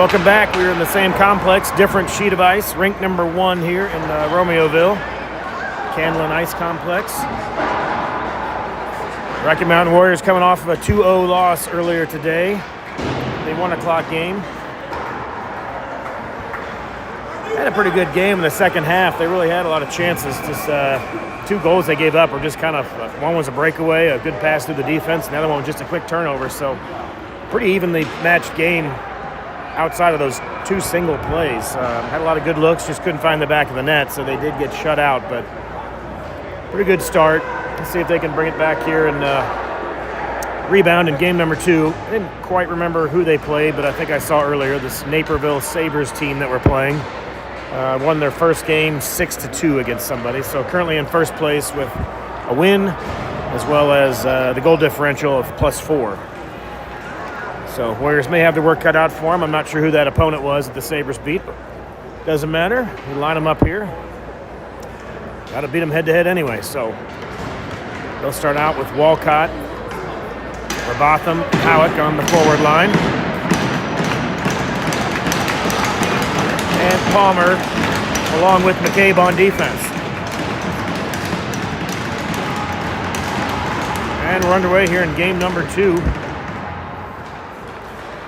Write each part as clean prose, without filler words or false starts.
welcome back. We're in the same complex, different sheet of ice. Rink number 1 here in Romeoville, Canlin Ice Complex. Rocky Mountain Warriors coming off of a 2-0 loss earlier today. They 1 o'clock game. Had a pretty good game in the second half. They really had a lot of chances. Just 2 goals they gave up were just kind of, one was a breakaway, a good pass through the defense, and the other one was just a quick turnover. So pretty evenly matched game outside of those 2 single plays. Had a lot of good looks, just couldn't find the back of the net, so they did get shut out, but pretty good start. Let's see if they can bring it back here and rebound in game number 2. I didn't quite remember who they played, but I think I saw earlier this Naperville Sabers team that we're playing. Won their first game 6-2 against somebody, so currently in first place with a win as well as the goal differential of +4. So Warriors may have their work cut out for them. I'm not sure who that opponent was that the Sabres beat, but doesn't matter. We line them up here. Got to beat them head-to-head anyway, so they'll start out with Walcott, Rabotham, Howick on the forward line. And Palmer along with McCabe on defense. And we're underway here in game number 2.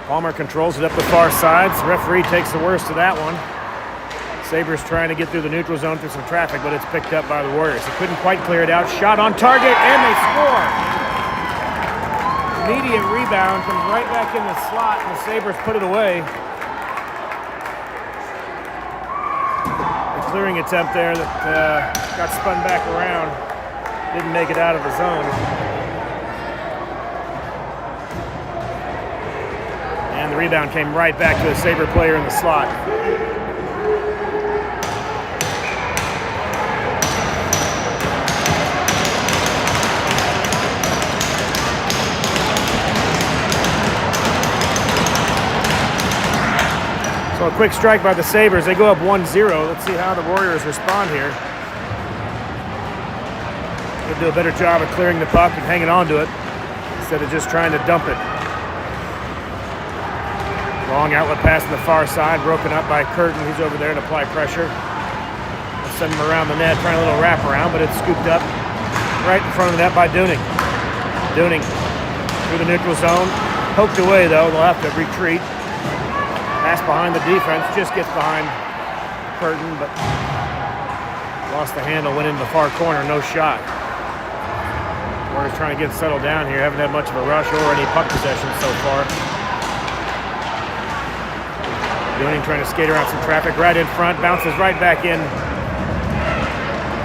Palmer controls it up the far sides. The referee takes the worst of that one. Sabres trying to get through the neutral zone through some traffic, but it's picked up by the Warriors. They couldn't quite clear it out. Shot on target, and they score! Immediate rebound, comes right back in the slot, and the Sabres put it away. A clearing attempt there that got spun back around. Didn't make it out of the zone. And the rebound came right back to a Sabre player in the slot. So a quick strike by the Sabres. They go up 1-0. Let's see how the Warriors respond here. They'll do a better job of clearing the puck and hanging on to it instead of just trying to dump it. Long outlet pass on the far side, broken up by Curtin. He's over there to apply pressure. They'll send him around the net, trying a little wraparound, but it's scooped up right in front of the net by Dooning. Dooning through the neutral zone. Poked away, though. They'll have to retreat. Pass behind the defense, just gets behind Curtin, but lost the handle, went into the far corner, no shot. Warriors trying to get settled down here. Haven't had much of a rush or any puck possession so far. Dooning trying to skate around some traffic right in front, bounces right back in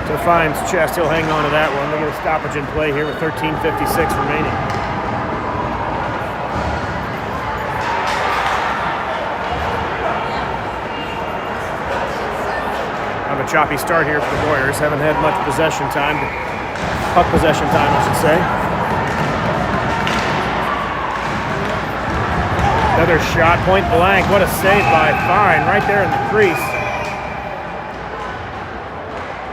to Fine's chest. He'll hang on to that one. Look at a stoppage in play here with 13:56 remaining. Have a choppy start here for the Warriors. Haven't had much possession time, puck possession time, I should say. Another shot, point blank. What a save by Fine, right there in the crease.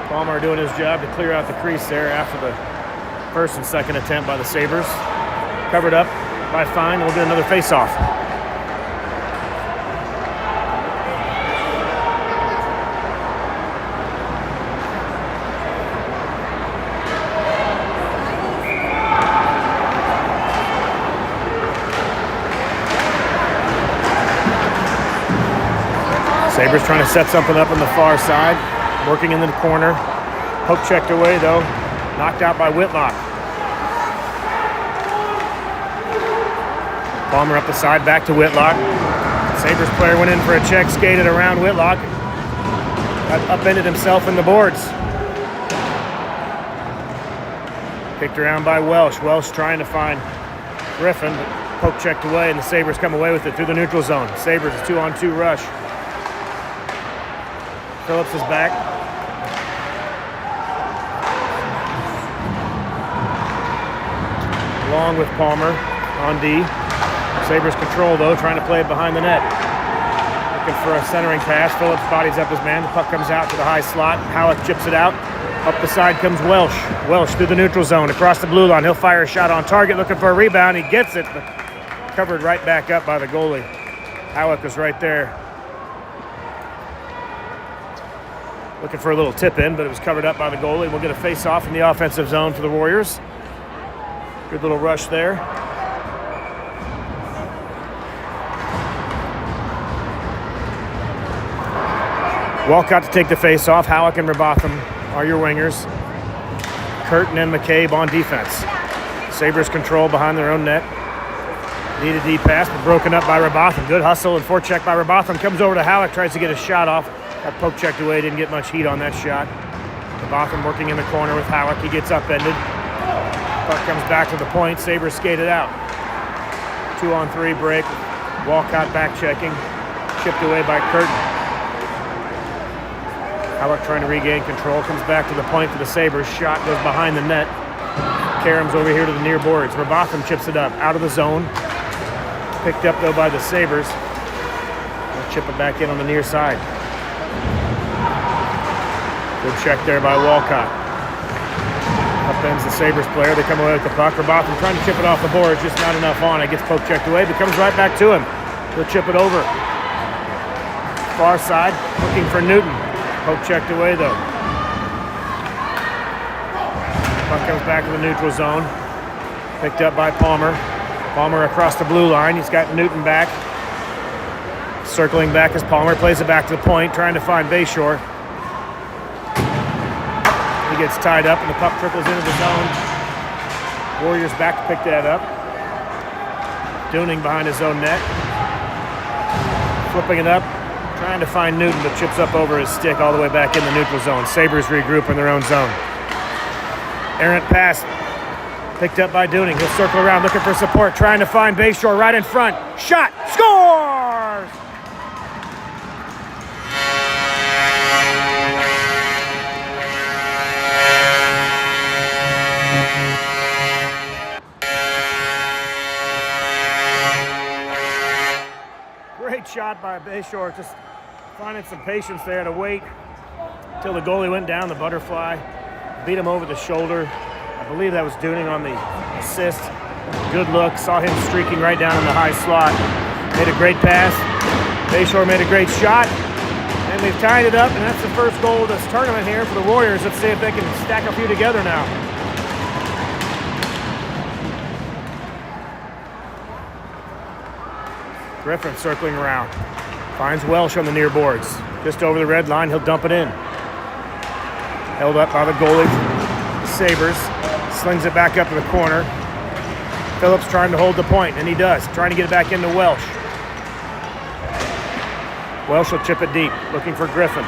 Palmer doing his job to clear out the crease there after the first and second attempt by the Sabres. Covered up by Fine. We'll get another face-off. Sabres trying to set something up on the far side, working in the corner. Poke checked away, though. Knocked out by Whitlock. Palmer up the side, back to Whitlock. Sabres player went in for a check, skated around Whitlock. Got upended himself in the boards. Picked around by Welsh. Welsh trying to find Griffin. Poke checked away, and the Sabres come away with it through the neutral zone. Sabres a 2-on-2 rush. Phillips is back. Along with Palmer on D. Sabres control, though, trying to play it behind the net. Looking for a centering pass. Phillips bodies up his man. The puck comes out to the high slot. Howick chips it out. Up the side comes Welsh. Welsh through the neutral zone, across the blue line. He'll fire a shot on target, looking for a rebound. He gets it, but covered right back up by the goalie. Howick was right there looking for a little tip in, but it was covered up by the goalie. We'll get a face-off in the offensive zone for the Warriors. Good little rush there. Walcott to take the face-off. Howick and Robotham are your wingers. Curtin and McCabe on defense. Sabers control behind their own net. Needed deep pass, but broken up by Robotham. Good hustle and forecheck by Robotham. Comes over to Howick, tries to get a shot off. Got poke checked away, didn't get much heat on that shot. Robotham working in the corner with Howick. He gets upended. Puck comes back to the point. Sabers skated out. 2-on-3 break. Walcott back checking. Chipped away by Curtin. Howick trying to regain control. Comes back to the point for the Sabers. Shot goes behind the net. Karam's over here to the near boards. Robotham chips it up out of the zone. Picked up though by the Sabers. They'll chip it back in on the near side. Good check there by Walcott. Upends the Sabres player. They come away with the puck. Robotham trying to chip it off the boards. Just not enough on it. Gets poke checked away, but comes right back to him. He'll chip it over. Far side, looking for Newton. Poke checked away though. Puck comes back to the neutral zone. Picked up by Palmer. Palmer across the blue line. He's got Newton back. Circling back as Palmer plays it back to the point, trying to find Bayshore. He gets tied up and the puck trickles into the zone. Warriors back to pick that up. Dooning behind his own net. Flipping it up. Trying to find Newton, but chips up over his stick all the way back in the neutral zone. Sabres regroup in their own zone. Errant pass. Picked up by Dooning. He'll circle around looking for support. Trying to find Bayshore right in front. Shot. Scores! Great shot by Bayshore. Just finding some patience there to wait until the goalie went down the butterfly. Beat him over the shoulder. I believe that was Dooning on the assist. Good look. Saw him streaking right down in the high slot. Made a great pass. Bayshore made a great shot. And they've tied it up, and that's the first goal of this tournament here for the Warriors. Let's see if they can stack a few together now. Griffin circling around. Finds Welsh on the near boards. Just over the red line, he'll dump it in. Held up by the goalie, Sabers. Slings it back up to the corner. Phillips trying to hold the point, and he does. Trying to get it back into Welsh. Welsh will chip it deep, looking for Griffin.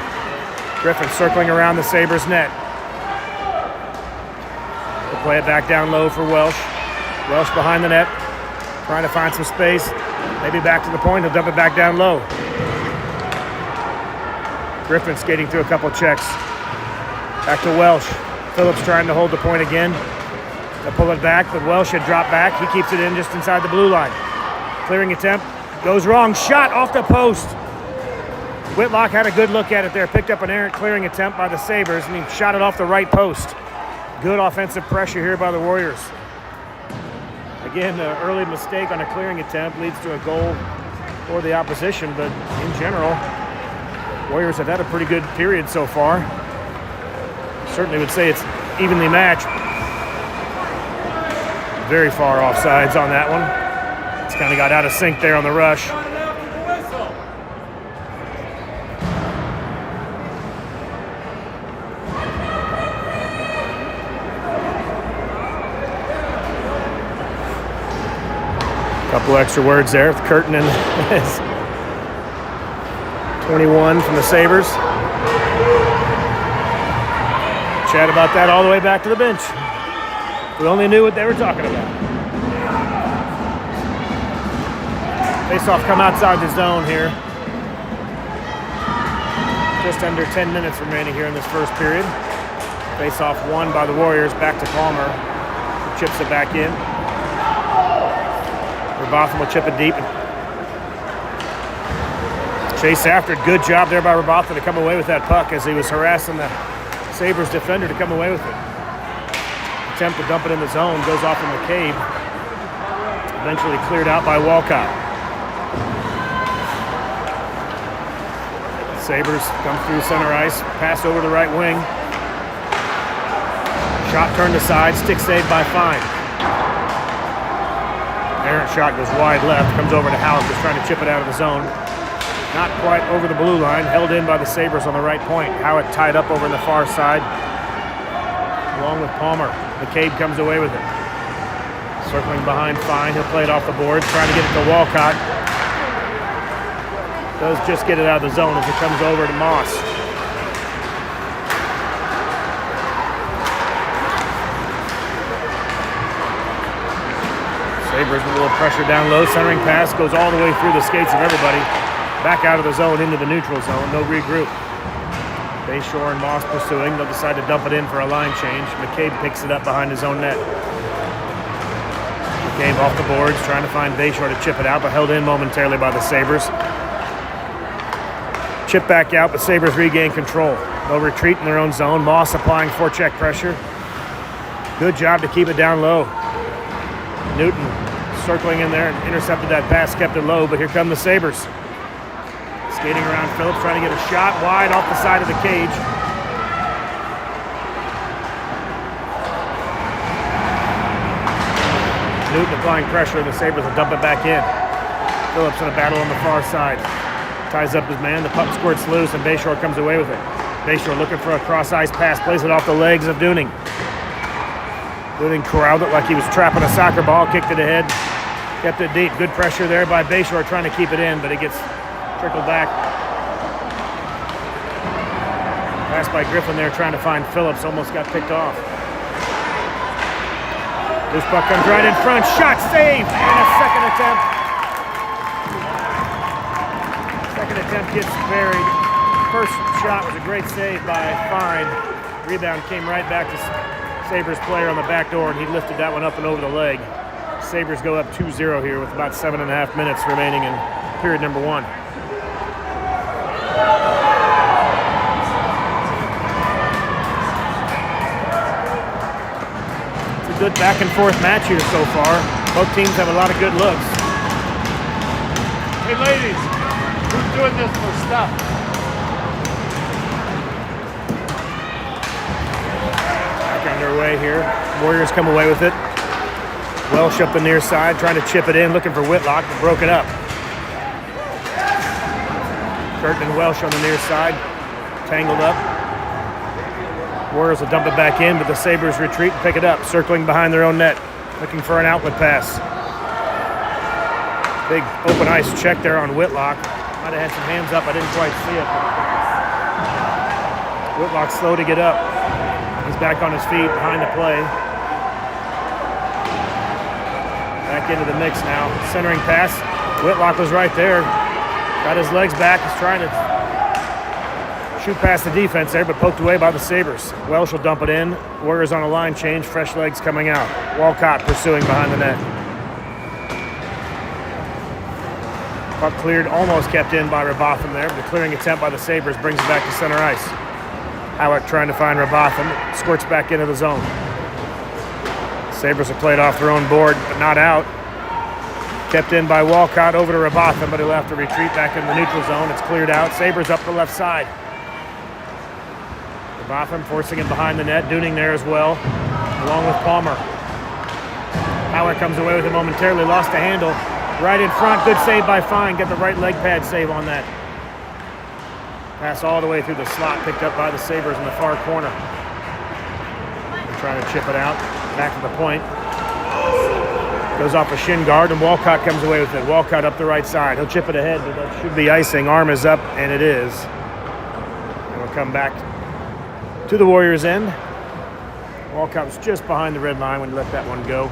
Griffin circling around the Sabres net. He'll play it back down low for Welsh. Welsh behind the net, trying to find some space. Maybe back to the point, he'll dump it back down low. Griffin skating through a couple checks. Back to Welsh. Phillips trying to hold the point again. They'll pull it back, but Welsh had dropped back. He keeps it in just inside the blue line. Clearing attempt. Goes wrong. Shot off the post. Whitlock had a good look at it there. Picked up an errant clearing attempt by the Sabres, and he shot it off the right post. Good offensive pressure here by the Warriors. Again, an early mistake on a clearing attempt leads to a goal for the opposition, but in general, Warriors have had a pretty good period so far. Certainly would say it's evenly matched. Very far offsides on that one. It's kind of got out of sync there on the rush. Couple extra words there with Curtin and his 21 from the Sabres. Chat about that all the way back to the bench. We only knew what they were talking about. Face-off come outside the zone here. Just under 10 minutes remaining here in this first period. Face-off won by the Warriors. Back to Palmer, who chips it back in. Robotham will chip it deep. Chase after it. Good job there by Robotham to come away with that puck as he was harassing the Sabres defender to come away with it. Attempt to dump it in the zone. Goes off in McCabe. Eventually cleared out by Walcott. Sabers come through center ice, pass over the right wing. Shot turned aside, stick saved by Fine. Errant shot goes wide left, comes over to Halleck, who's trying to chip it out of the zone. Not quite over the blue line, held in by the Sabers on the right point. Howitt tied up over on the far side, along with Palmer. McCabe comes away with it. Circling behind Fine, he'll play it off the boards, trying to get it to Walcott. Does just get it out of the zone as it comes over to Moss. Sabers with a little pressure down low, centering pass goes all the way through the skates of everybody. Back out of the zone into the neutral zone, no regroup. Bayshore and Moss pursuing, they'll decide to dump it in for a line change. McCabe picks it up behind his own net. McCabe off the boards, trying to find Bayshore to chip it out, but held in momentarily by the Sabers. Chip back out, but Sabers regain control. They'll retreat in their own zone. Moss applying forecheck pressure. Good job to keep it down low. Newton circling in there and intercepted that pass, kept it low, but here come the Sabers. Skating around Phillips, trying to get a shot wide off the side of the cage. Newton applying pressure, and the Sabers will dump it back in. Phillips in a battle on the far side. Ties up his man, the puck squirts loose, and Bayshore comes away with it. Bayshore looking for a cross-ice pass, plays it off the legs of Dooning. Dooning corralled it like he was trapping a soccer ball, kicked it ahead, kept it deep. Good pressure there by Bayshore trying to keep it in, but it gets trickled back. Pass by Griffin there trying to find Phillips, almost got picked off. This puck comes right in front, shot saved, and a second attempt. Second attempt gets buried. First shot was a great save by Fine. Rebound came right back to Sabres player on the back door, and he lifted that one up and over the leg. Sabres go up 2-0 here with about 7.5 minutes remaining in period number one. It's a good back and forth match here so far. Both teams have a lot of good looks. Hey ladies, who's doing this for stuff? Back underway here. Warriors come away with it. Welsh up the near side, trying to chip it in, looking for Whitlock, but broke it up. Curtin and Welsh on the near side, tangled up. Warriors will dump it back in, but the Sabres retreat and pick it up, circling behind their own net, looking for an outlet pass. Big open ice check there on Whitlock. Might have had some hands up, I didn't quite see it. Whitlock's slow to get up. He's back on his feet behind the play. Back into the mix now. Centering pass. Whitlock was right there. Got his legs back. He's trying to shoot past the defense there, but poked away by the Sabres. Welsh will dump it in. Warriors on a line change. Fresh legs coming out. Walcott pursuing behind the net. Puck cleared, almost kept in by Rabotham there, but the clearing attempt by the Sabres brings it back to center ice. Howitt trying to find Rabotham. Squirts back into the zone. Sabres have played off their own board, but not out. Kept in by Walcott over to Rabotham, but he'll have to retreat back in the neutral zone. It's cleared out. Sabres up the left side. Rabotham forcing it behind the net. Dooning there as well, along with Palmer. Howitt comes away with it momentarily. Lost the handle. Right in front. Good save by Fine. Get the right leg pad save on that. Pass all the way through the slot. Picked up by the Sabres in the far corner. They're trying to chip it out. Back to the point. Goes off a shin guard, and Walcott comes away with it. Walcott up the right side. He'll chip it ahead, but that should be icing. Arm is up, and it is. And we'll come back to the Warriors' end. Walcott was just behind the red line when he let that one go.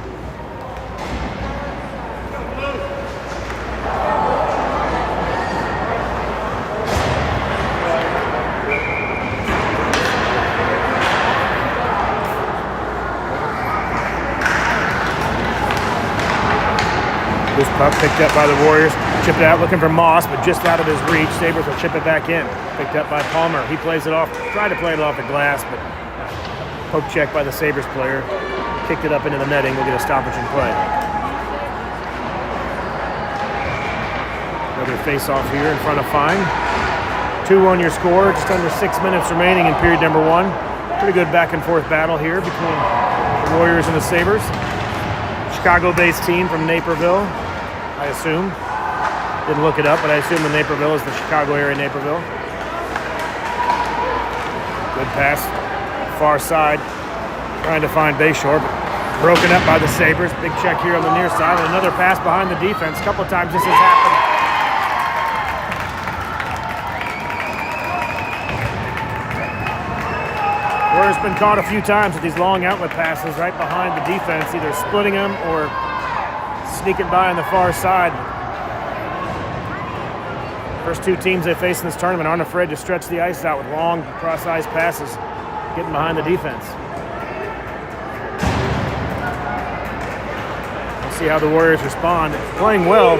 This puck picked up by the Warriors. Chipped it out looking for Moss, but just out of his reach. Sabres will chip it back in. Picked up by Palmer. He plays it off, tried to play it off the glass, but poke check by the Sabres player. Kicked it up into the netting. We'll get a stoppage in play. Another face-off here in front of Fine. 2-1 your score, just under 6 minutes remaining in period number 1. Pretty good back and forth battle here between the Warriors and the Sabers. Chicago-based team from Naperville, I assume. Didn't look it up, but I assume the Naperville is the Chicago area Naperville. Good pass, far side, trying to find Bayshore, but broken up by the Sabers. Big check here on the near side, and another pass behind the defense. A couple of times this has happened. Warriors been caught a few times with these long outlet passes right behind the defense, either splitting them or sneaking by on the far side. First two teams they face in this tournament aren't afraid to stretch the ice out with long cross-ice passes, getting behind the defense. We'll see how the Warriors respond. Playing well.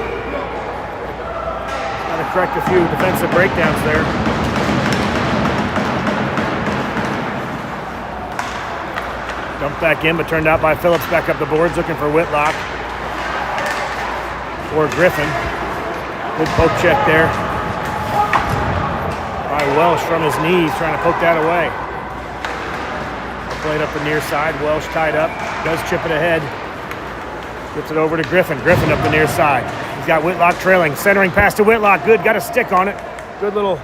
Got to correct a few defensive breakdowns there. Dumped back in, but turned out by Phillips back up the boards, looking for Whitlock or Griffin. Good poke check there by Welsh from his knees, trying to poke that away. Played up the near side. Welsh tied up, does chip it ahead. Gets it over to Griffin. Griffin up the near side. He's got Whitlock trailing. Centering pass to Whitlock. Good, got a stick on it. Good little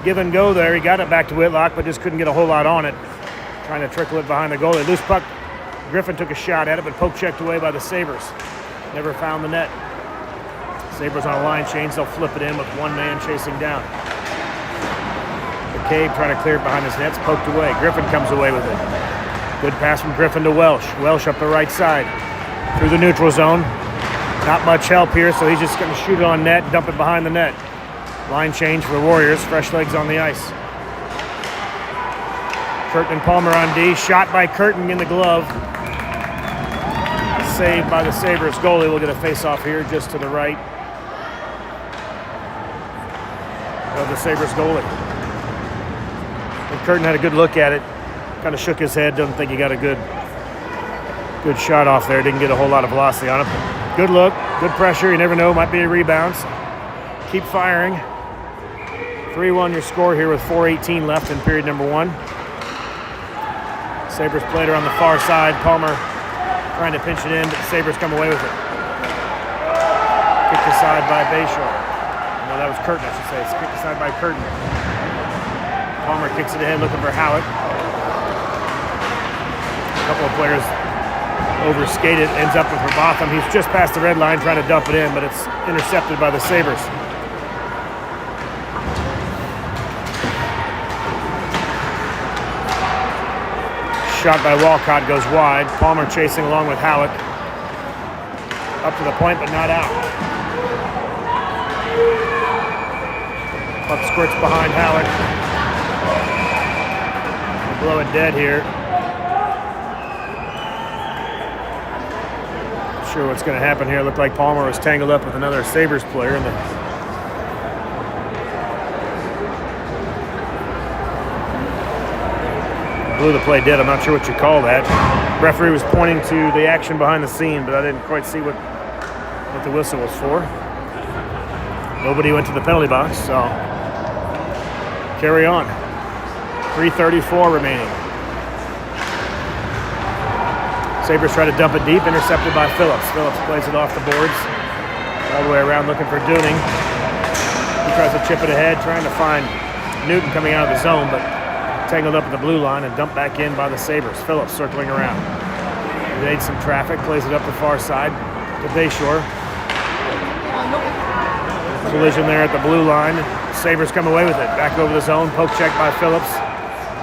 give and go there. He got it back to Whitlock, but just couldn't get a whole lot on it. Trying to trickle it behind the goalie. Loose puck. Griffin took a shot at it, but poke checked away by the Sabers. Never found the net. Sabers on a line change. They'll flip it in with one man chasing down. McCabe trying to clear it behind his nets. Poked away. Griffin comes away with it. Good pass from Griffin to Welsh. Welsh up the right side. Through the neutral zone. Not much help here, so he's just going to shoot it on net, dump it behind the net. Line change for the Warriors. Fresh legs on the ice. Curtin and Palmer on D. Shot by Curtin in the glove. Saved by the Sabres goalie. We'll get a face-off here just to the right of the Sabres goalie. And Curtin had a good look at it. Kind of shook his head. Doesn't think he got a good shot off there. Didn't get a whole lot of velocity on it. But good look. Good pressure. You never know. Might be a rebound. So keep firing. 3-1 your score here with 4:18 left in period number 1. Sabres played her on the far side. Palmer trying to pinch it in, but the Sabres come away with it. Kicked aside by Bayshore. No, that was Curtin, I should say. It's kicked aside by Curtin. Palmer kicks it ahead, looking for Howitt. A couple of players overskated, ends up with Robotham. He's just past the red line trying to dump it in, but it's intercepted by the Sabres. Shot by Walcott goes wide. Palmer chasing along with Howitt. Up to the point, but not out. Puck squirts behind Howitt. Blow it dead here. Not sure what's going to happen here. Looked like Palmer was tangled up with another Sabres player in the blew the play dead. I'm not sure what you call that. Referee was pointing to the action behind the scene, but I didn't quite see what the whistle was for. Nobody went to the penalty box, so carry on. 3:34 remaining. Sabres try to dump it deep, intercepted by Phillips. Phillips plays it off the boards, all the way around looking for Dooning. He tries to chip it ahead, trying to find Newton coming out of the zone, but tangled up at the blue line and dumped back in by the Sabres. Phillips circling around. Evades some traffic, plays it up the far side to Bayshore. Collision there at the blue line. Sabres come away with it. Back over the zone. Poke check by Phillips.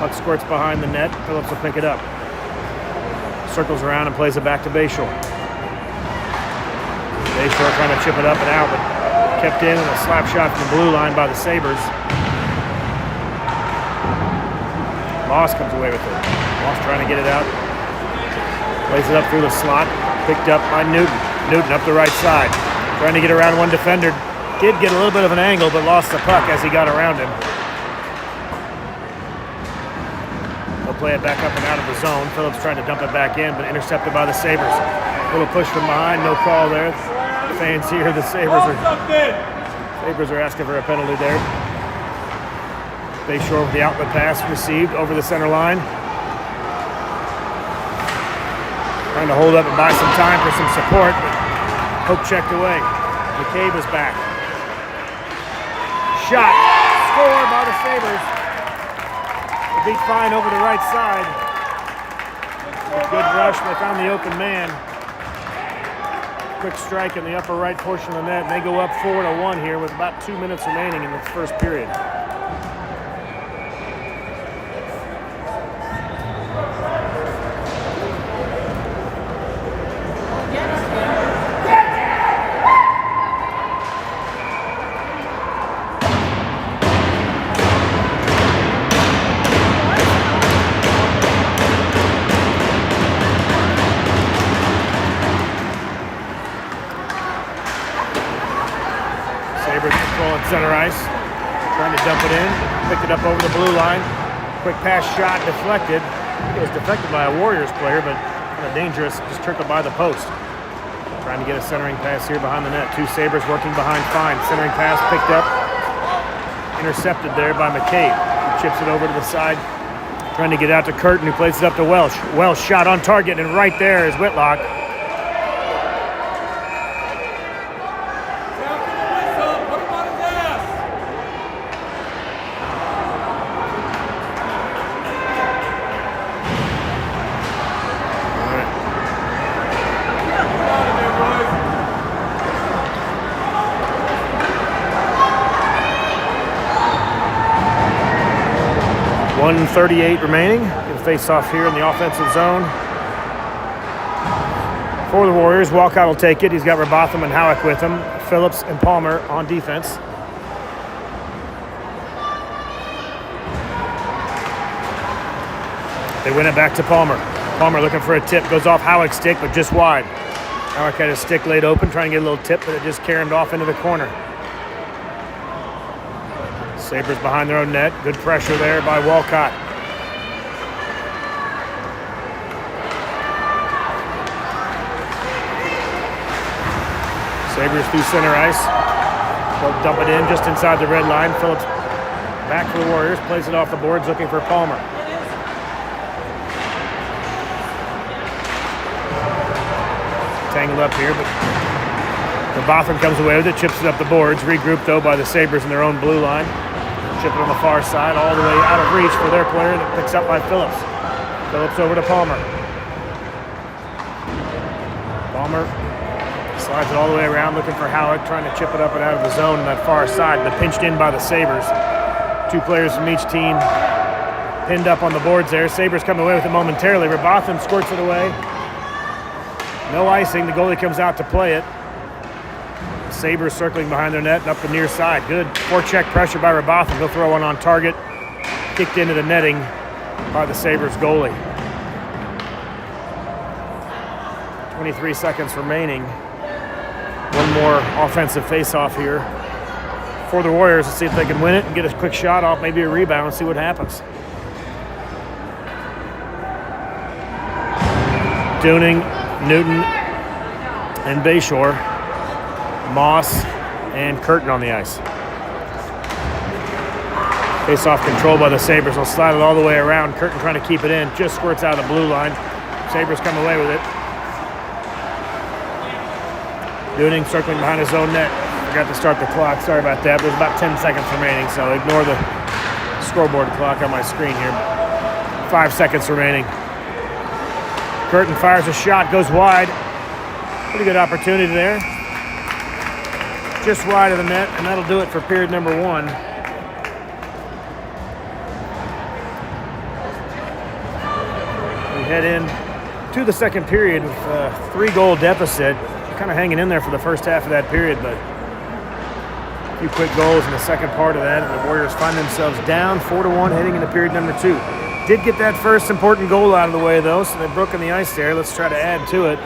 Puck squirts behind the net. Phillips will pick it up. Circles around and plays it back to Bayshore. Bayshore trying to chip it up and out, but kept in a slap shot from the blue line by the Sabres. Moss comes away with it. Moss trying to get it out. Plays it up through the slot. Picked up by Newton. Newton up the right side. Trying to get around one defender. Did get a little bit of an angle, but lost the puck as he got around him. They'll play it back up and out of the zone. Phillips trying to dump it back in, but intercepted by the Sabres. Little push from behind. No call there. Fans here. The Sabres are asking for a penalty there. Bayshore with the outlet pass received over the center line. Trying to hold up and buy some time for some support, but Hope checked away. McCabe is back. Shot. Score by the Sabers. They beat Fine over the right side. A good rush. They found the open man. Quick strike in the upper right portion of the net, and they go up 4-1 here with about 2 minutes remaining in the first period. Sabers control at center ice. Trying to dump it in. Picked it up over the blue line. Quick pass shot deflected. It was deflected by a Warriors player, but kind of dangerous. Just trickled by the post. Trying to get a centering pass here behind the net. Two Sabers working behind Fine. Centering pass picked up. Intercepted there by McCabe. He chips it over to the side. Trying to get out to Curtin, who plays it up to Welsh. Welsh shot on target, and right there is Whitlock. .138 remaining. Get a face-off here in the offensive zone. For the Warriors, Walcott will take it. He's got Robotham and Howick with him. Phillips and Palmer on defense. They win it back to Palmer. Palmer looking for a tip. Goes off Howick's stick, but just wide. Howick had his stick laid open, trying to get a little tip, but it just carried off into the corner. Sabers behind their own net. Good pressure there by Walcott. Sabers through center ice. They'll dump it in just inside the red line. Phillips back for the Warriors. Plays it off the boards looking for Palmer. Tangled up here, but Robotham comes away with it. Chips it up the boards. Regrouped though by the Sabers in their own blue line. Chip it on the far side, all the way out of reach for their player that picks up by Phillips. Phillips over to Palmer. Palmer slides it all the way around, looking for Howick, trying to chip it up and out of the zone on that far side, but pinched in by the Sabers. Two players from each team pinned up on the boards there. Sabers come away with it momentarily. Robotham squirts it away. No icing. The goalie comes out to play it. Sabers circling behind their net and up the near side. Good forecheck pressure by Robotham. He'll throw one on target. Kicked into the netting by the Sabers goalie. 23 seconds remaining. One more offensive face-off here for the Warriors. Let's see if they can win it and get a quick shot off, maybe a rebound, and see what happens. Dooning, Newton, and Bayshore. Moss and Curtin on the ice. Face-off control by the Sabers. They'll slide it all the way around. Curtin trying to keep it in. Just squirts out of the blue line. Sabers come away with it. Dooning circling behind his own net. Forgot to start the clock. Sorry about that. There's about 10 seconds remaining, so ignore the scoreboard clock on my screen here. 5 seconds remaining. Curtin fires a shot, goes wide. Pretty good opportunity there. Just wide of the net, and that'll do it for period number one. We head in to the second period with a 3-goal deficit. Kind of hanging in there for the first half of that period, but a few quick goals in the second part of that, and the Warriors find themselves down 4-1 heading into period number two. Did get that first important goal out of the way, though, so they've broken the ice there. Let's try to add to it.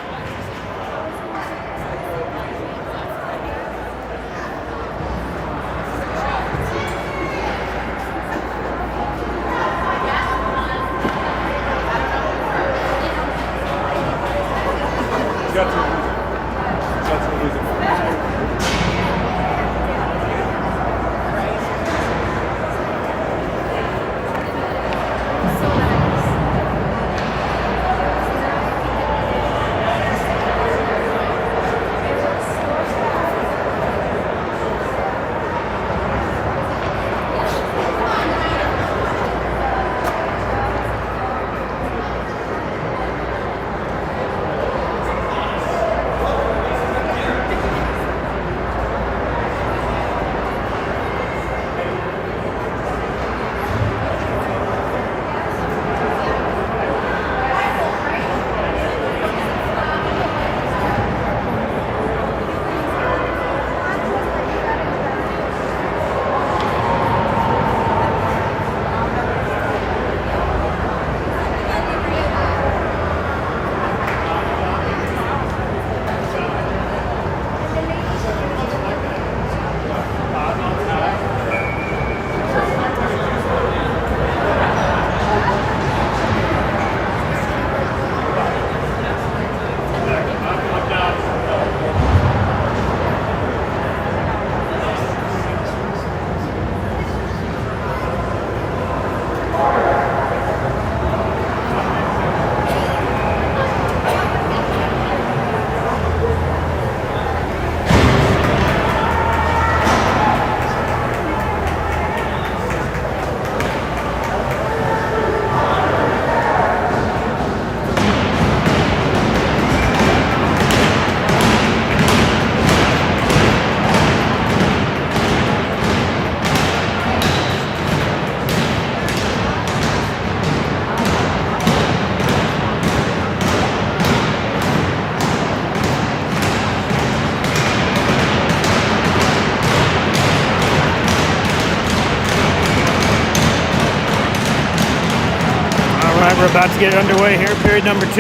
We're about to get underway here, period number 2.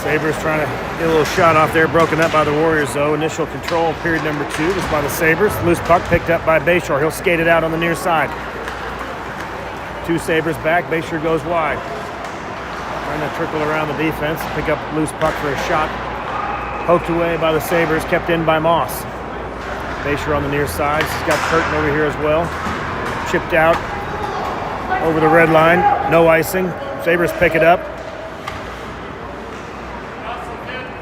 Sabers trying to get a little shot off there, broken up by the Warriors though. Initial control, period number 2, was by the Sabers. Loose puck picked up by Bayshore. He'll skate it out on the near side. 2 Sabers back, Bayshore goes wide. Trying to trickle around the defense, pick up loose puck for a shot. Poked away by the Sabers, kept in by Moss. Bayshore on the near side. He's got Curtin over here as well. Chipped out over the red line. No icing. Sabers pick it up.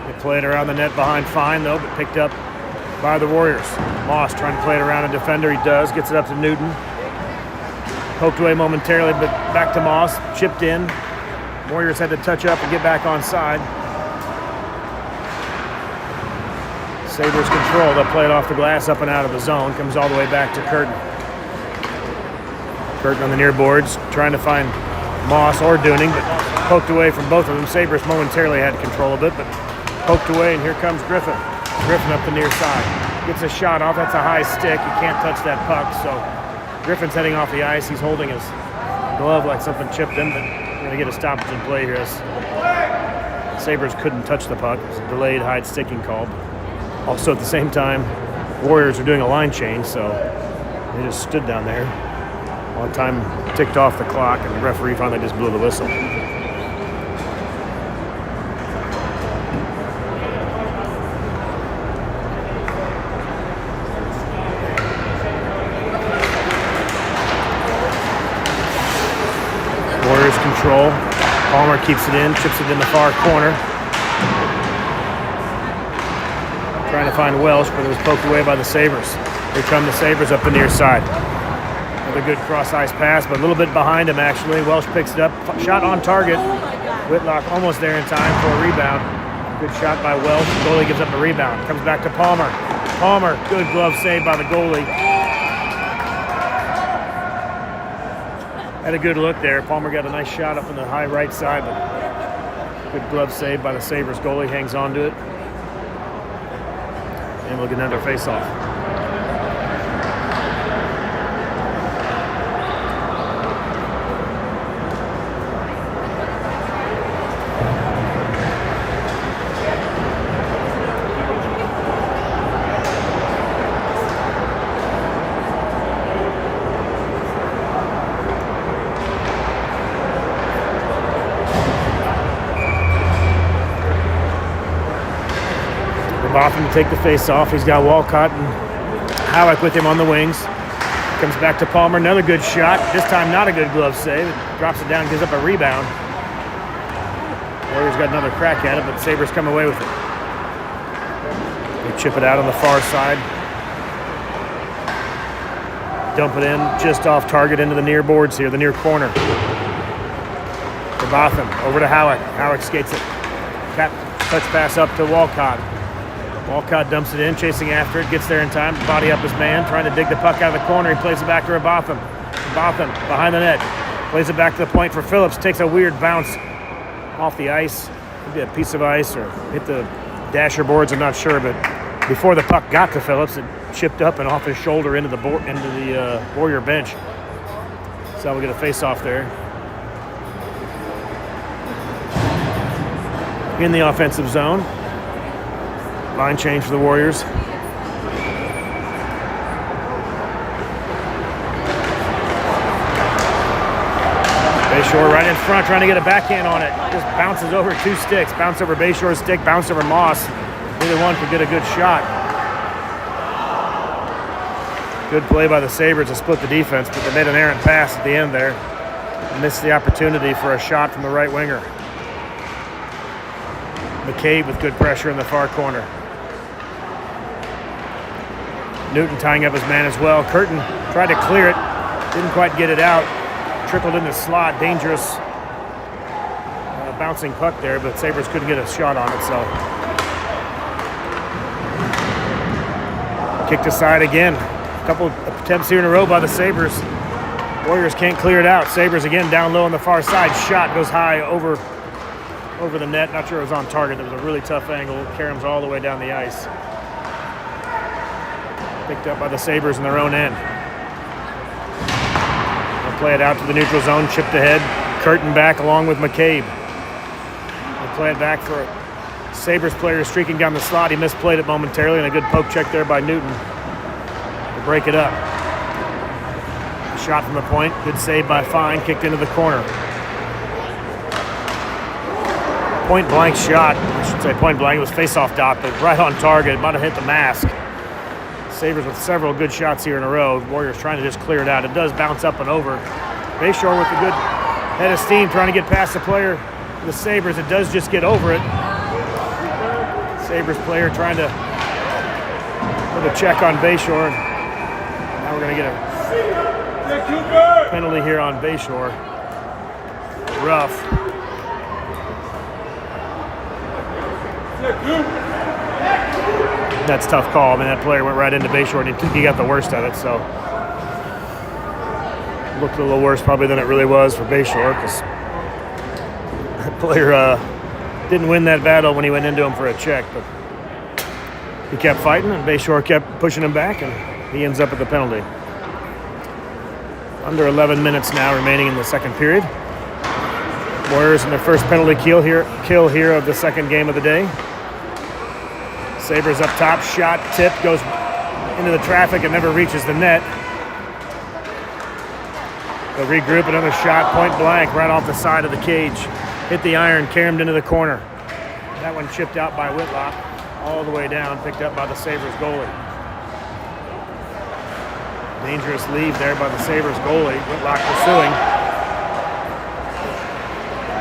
They play it around the net behind Fine though, but picked up by the Warriors. Moss trying to play it around a defender. He does. Gets it up to Newton. Poked away momentarily, but back to Moss. Chipped in. Warriors had to touch up and get back on side. Sabers control. They'll play it off the glass up and out of the zone. Comes all the way back to Curtin. Curtin on the near boards, trying to find Moss or Dooning, but poked away from both of them. Sabers momentarily had control of it, but poked away, and here comes Griffin. Griffin up the near side. Gets a shot off. That's a high stick. You can't touch that puck, so Griffin's heading off the ice. He's holding his glove like something chipped him, but we're going to get a stoppage in play here. Sabers couldn't touch the puck. It was a delayed hide sticking call. Also at the same time, Warriors are doing a line change, so they just stood down there while time ticked off the clock, and the referee finally just blew the whistle. Warriors control. Palmer keeps it in, chips it in the far corner. Trying to find Welsh, but it was poked away by the Sabers. Here come the Sabers up the near side. Another good cross-ice pass, but a little bit behind him, actually. Welsh picks it up. Shot on target. Whitlock almost there in time for a rebound. Good shot by Welsh. The goalie gives up the rebound. Comes back to Palmer. Palmer, good glove save by the goalie. Had a good look there. Palmer got a nice shot up on the high right side, but good glove save by the Sabres. Goalie hangs on to it. And we'll get another face-off. Botham to take the face off. He's got Walcott and Howick with him on the wings. Comes back to Palmer. Another good shot. This time not a good glove save. Drops it down, gives up a rebound. Warriors got another crack at it, but Sabres come away with it. They chip it out on the far side. Dump it in just off target into the near boards here, the near corner. To Botham. Over to Howick. Howick skates it. Touch pass up to Walcott. Walcott dumps it in, chasing after it, gets there in time, body up his man, trying to dig the puck out of the corner. He plays it back to Botham. Botham behind the net, plays it back to the point for Phillips, takes a weird bounce off the ice. Maybe a piece of ice or hit the dasher boards, I'm not sure, but before the puck got to Phillips, it chipped up and off his shoulder into the Warrior bench. So we'll get a face-off there. In the offensive zone. Line change for the Warriors. Bayshore right in front, trying to get a backhand on it. Just bounces over 2 sticks. Bounce over Bayshore's stick, bounce over Moss. Neither one could get a good shot. Good play by the Sabres to split the defense, but they made an errant pass at the end there. Missed the opportunity for a shot from the right winger. McCabe with good pressure in the far corner. Newton tying up his man as well. Curtin tried to clear it, didn't quite get it out. Trickled in the slot, dangerous bouncing puck there, but Sabres couldn't get a shot on it, so. Kicked aside again. A couple attempts here in a row by the Sabres. Warriors can't clear it out. Sabres again down low on the far side. Shot goes high over the net. Not sure it was on target. That was a really tough angle. Karam's all the way down the ice. Picked up by the Sabers in their own end. They'll play it out to the neutral zone, chipped ahead. Curtin back along with McCabe. They play it back for a Sabres player streaking down the slot. He misplayed it momentarily, and a good poke check there by Newton to break it up. Shot from the point, good save by Fine, kicked into the corner. Point blank shot, I should say point blank, it was face-off dot, but right on target, might have hit the mask. Sabres with several good shots here in a row. Warriors trying to just clear it out. It does bounce up and over. Bayshore with a good head of steam trying to get past the player. The Sabres, it does just get over it. Sabres player trying to put a check on Bayshore. Now we're going to get a penalty here on Bayshore. Rough. That's a tough call. I mean, that player went right into Bayshore and he got the worst of it, so looked a little worse probably than it really was for Bayshore, because that player didn't win that battle when he went into him for a check, but he kept fighting and Bayshore kept pushing him back, and he ends up with the penalty. Under 11 minutes now remaining in the second period. Warriors in their first penalty kill here of the second game of the day. Sabres up top, shot, tip, goes into the traffic and never reaches the net. They'll regroup, another shot, point blank, right off the side of the cage. Hit the iron, caromed into the corner. That one chipped out by Whitlock, all the way down, picked up by the Sabres goalie. Dangerous leave there by the Sabres goalie. Whitlock pursuing.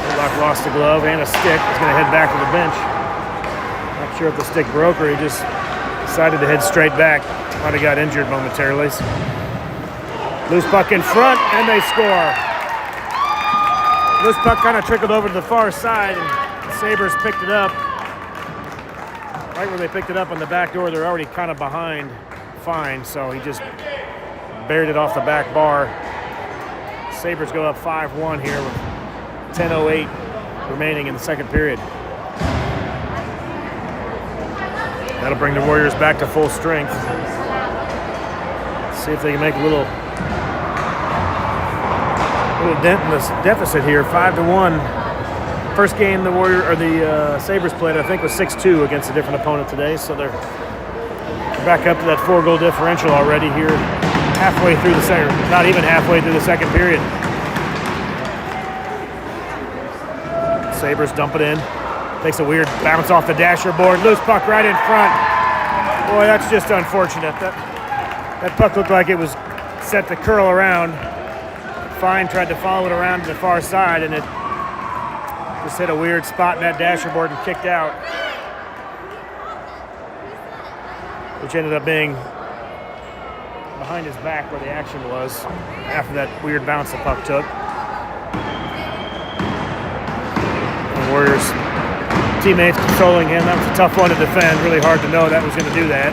Whitlock lost the glove and a stick. He's going to head back to the bench. Not sure if the stick broke or he just decided to head straight back. Might have got injured momentarily. Loose puck in front, and they score. Loose puck kind of trickled over to the far side, and the Sabres picked it up. Right where they picked it up on the back door, they're already kind of behind Fine, so he just buried it off the back bar. Sabres go up 5-1 here with 10:08 remaining in the second period. That'll bring the Warriors back to full strength. See if they can make a little dent in this deficit here. 5-1. First game the Sabres played, I think, was 6-2 against a different opponent today. So they're back up to that 4-goal differential already here, halfway through the second, not even halfway through the second period. Sabres dump it in. Takes a weird bounce off the dasher board. Loose puck right in front. Boy, that's just unfortunate. That puck looked like it was set to curl around. Fine tried to follow it around to the far side, and it just hit a weird spot in that dasher board and kicked out, which ended up being behind his back where the action was after that weird bounce the puck took. And Warriors teammates controlling him. That was a tough one to defend. Really hard to know that was going to do that.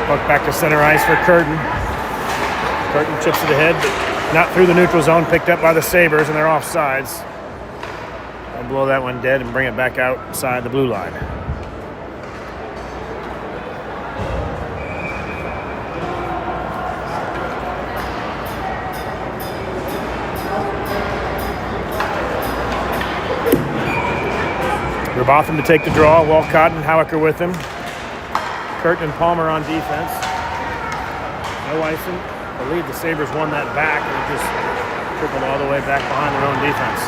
Puck back to center ice for Curtin. Curtin chips it ahead, but not through the neutral zone, picked up by the Sabres, and they're offsides. They'll blow that one dead and bring it back outside the blue line. Robotham to take the draw. Walcott and Howicker with him. Curtin and Palmer on defense. No icing. I believe the Sabres won that back, and it just trickled all the way back behind their own defense.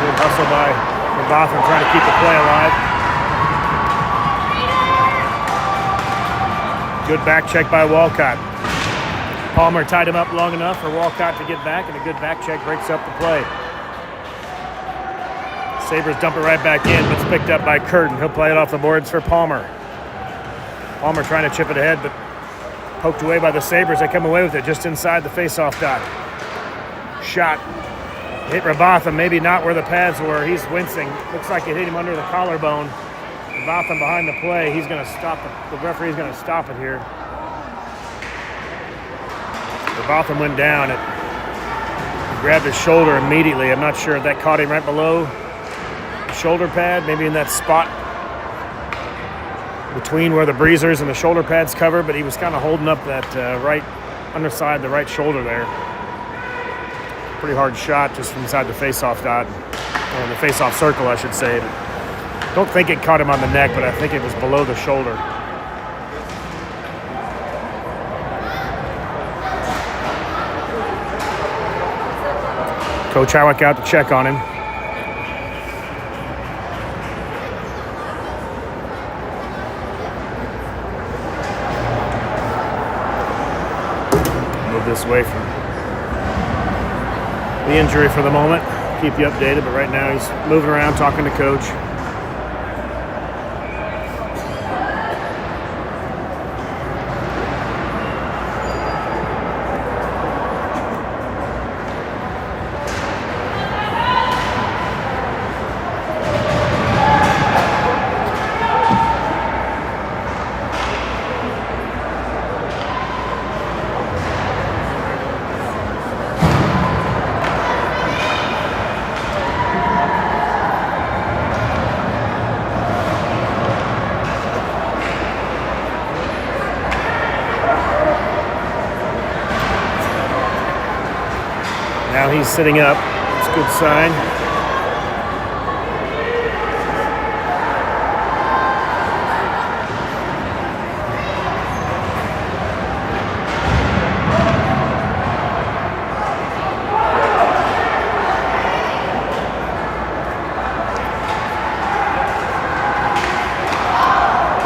Good hustle by Robotham trying to keep the play alive. Good back check by Walcott. Palmer tied him up long enough for Walcott to get back, and a good back check breaks up the play. Sabres dump it right back in, but it's picked up by Curtin. He'll play it off the boards for Palmer. Palmer trying to chip it ahead, but poked away by the Sabres. They come away with it just inside the face-off dot. Shot Hit Robotham, maybe not where the pads were. He's wincing. Looks like it hit him under the collarbone. Robotham behind the play. He's going to stop it. The referee's going to stop it here. Robotham went down. It grabbed his shoulder immediately. I'm not sure if that caught him right below the shoulder pad, maybe in that spot between where the breezers and the shoulder pads cover, but he was kind of holding up that right underside, the right shoulder there. Pretty hard shot just from inside the face-off dot, or the face-off circle, I should say. Don't think it caught him on the neck, but I think it was below the shoulder. Coach Howick out to check on him. Move this away from the injury for the moment. Keep you updated, but right now he's moving around talking to coach. Now he's sitting up. It's a good sign.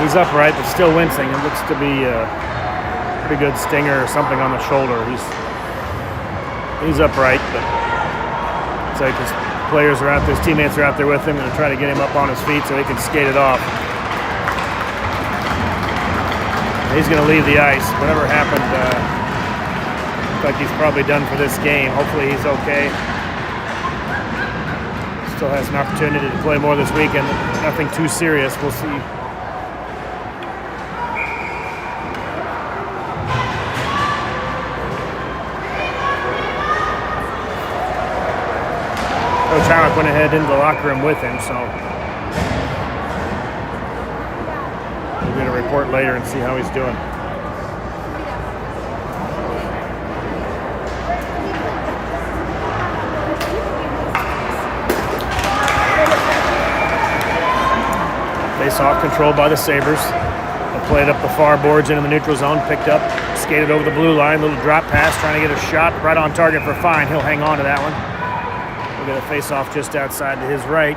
He's upright, but still wincing. It looks to be a pretty good stinger or something on the shoulder. He's upright, but it's like his players are out there, his teammates are out there with him and try to get him up on his feet so he can skate it off. He's going to leave the ice. Whatever happened, looks like he's probably done for this game. Hopefully he's okay. Still has an opportunity to play more this weekend. Nothing too serious. We'll see. Coach Howick went ahead into the locker room with him, so we'll get a report later and see how he's doing. Face-off controlled by the Sabers. They played up the far boards into the neutral zone, picked up, skated over the blue line, little drop pass, trying to get a shot right on target for Fine. He'll hang on to that one. We'll get a face-off just outside to his right.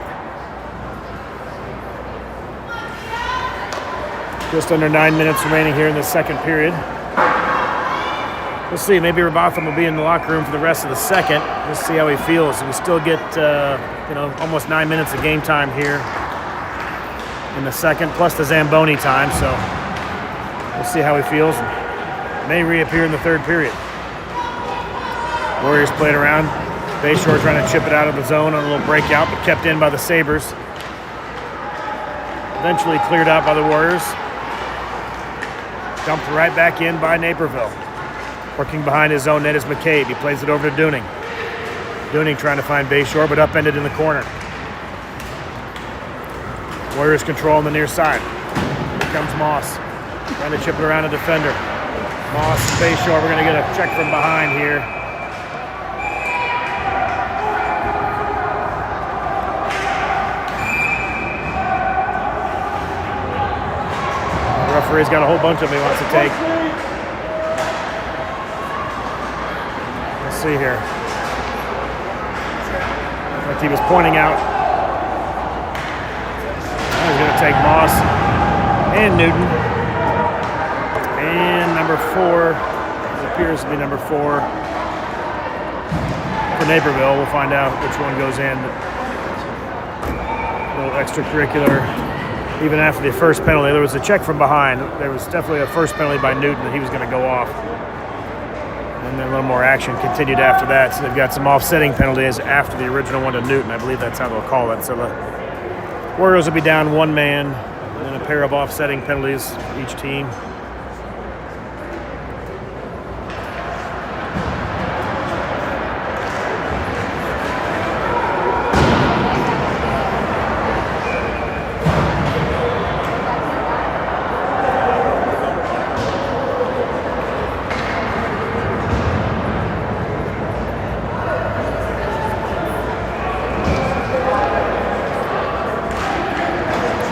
Just under 9 minutes remaining here in the second period. We'll see. Maybe Robotham will be in the locker room for the rest of the second. Let's see how he feels. We still get, almost 9 minutes of game time here in the second, plus the Zamboni time. So we'll see how he feels. May reappear in the third period. Warriors played around. Bayshore trying to chip it out of the zone on a little breakout, but kept in by the Sabers. Eventually cleared out by the Warriors. Dumped right back in by Naperville. Working behind his own net is McCabe. He plays it over to Dooning. Dooning trying to find Bayshore, but upended in the corner. Warriors control on the near side. Here comes Moss. Trying to chip it around a defender. Moss, Bayshore, we're going to get a check from behind here. Referee's got a whole bunch of them he wants to take. Let's see here. Like he was pointing out. He's going to take Moss and Newton. And number 4, it appears to be number 4 for Naperville. We'll find out which one goes in. A little extracurricular. Even after the first penalty, there was a check from behind. There was definitely a first penalty by Newton that he was going to go off. And then a little more action continued after that. So they've got some offsetting penalties after the original one to Newton. I believe that's how they'll call it. So the Warriors will be down one man and then a pair of offsetting penalties for each team.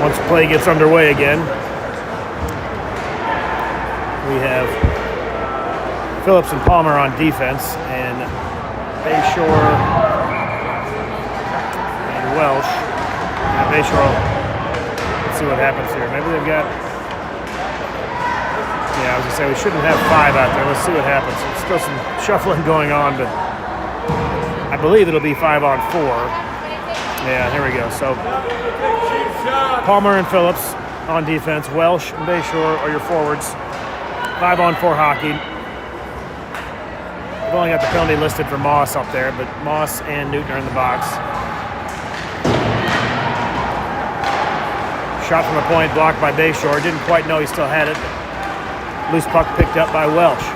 Once play gets underway again, we have Phillips and Palmer on defense, and Bayshore and Welsh. Now Bayshore, let's see what happens here. Maybe they've got, I was gonna say we shouldn't have 5 out there. Let's see what happens. There's still some shuffling going on, but I believe it'll be 5 on 4. Yeah, here we go. So Palmer and Phillips on defense. Welsh and Bayshore are your forwards. 5 on 4 hockey. We've only got the penalty listed for Moss up there, but Moss and Newton are in the box. Shot from the point, blocked by Bayshore. Didn't quite know he still had it. Loose puck picked up by Welsh.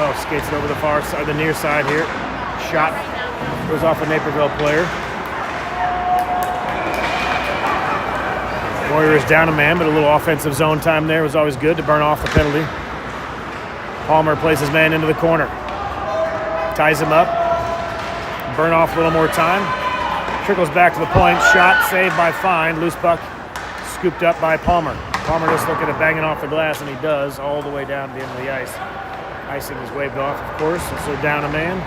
Welsh skates it over the far side, the near side here. Shot goes off a Naperville player. Warriors down a man, but a little offensive zone time there was always good to burn off the penalty. Palmer plays his man into the corner. Ties him up. Burn off a little more time. Trickles back to the point. Shot saved by Fine. Loose puck scooped up by Palmer. Palmer just looking at banging off the glass, and he does all the way down to the end of the ice. Icing is waved off, of course, since they're down a man.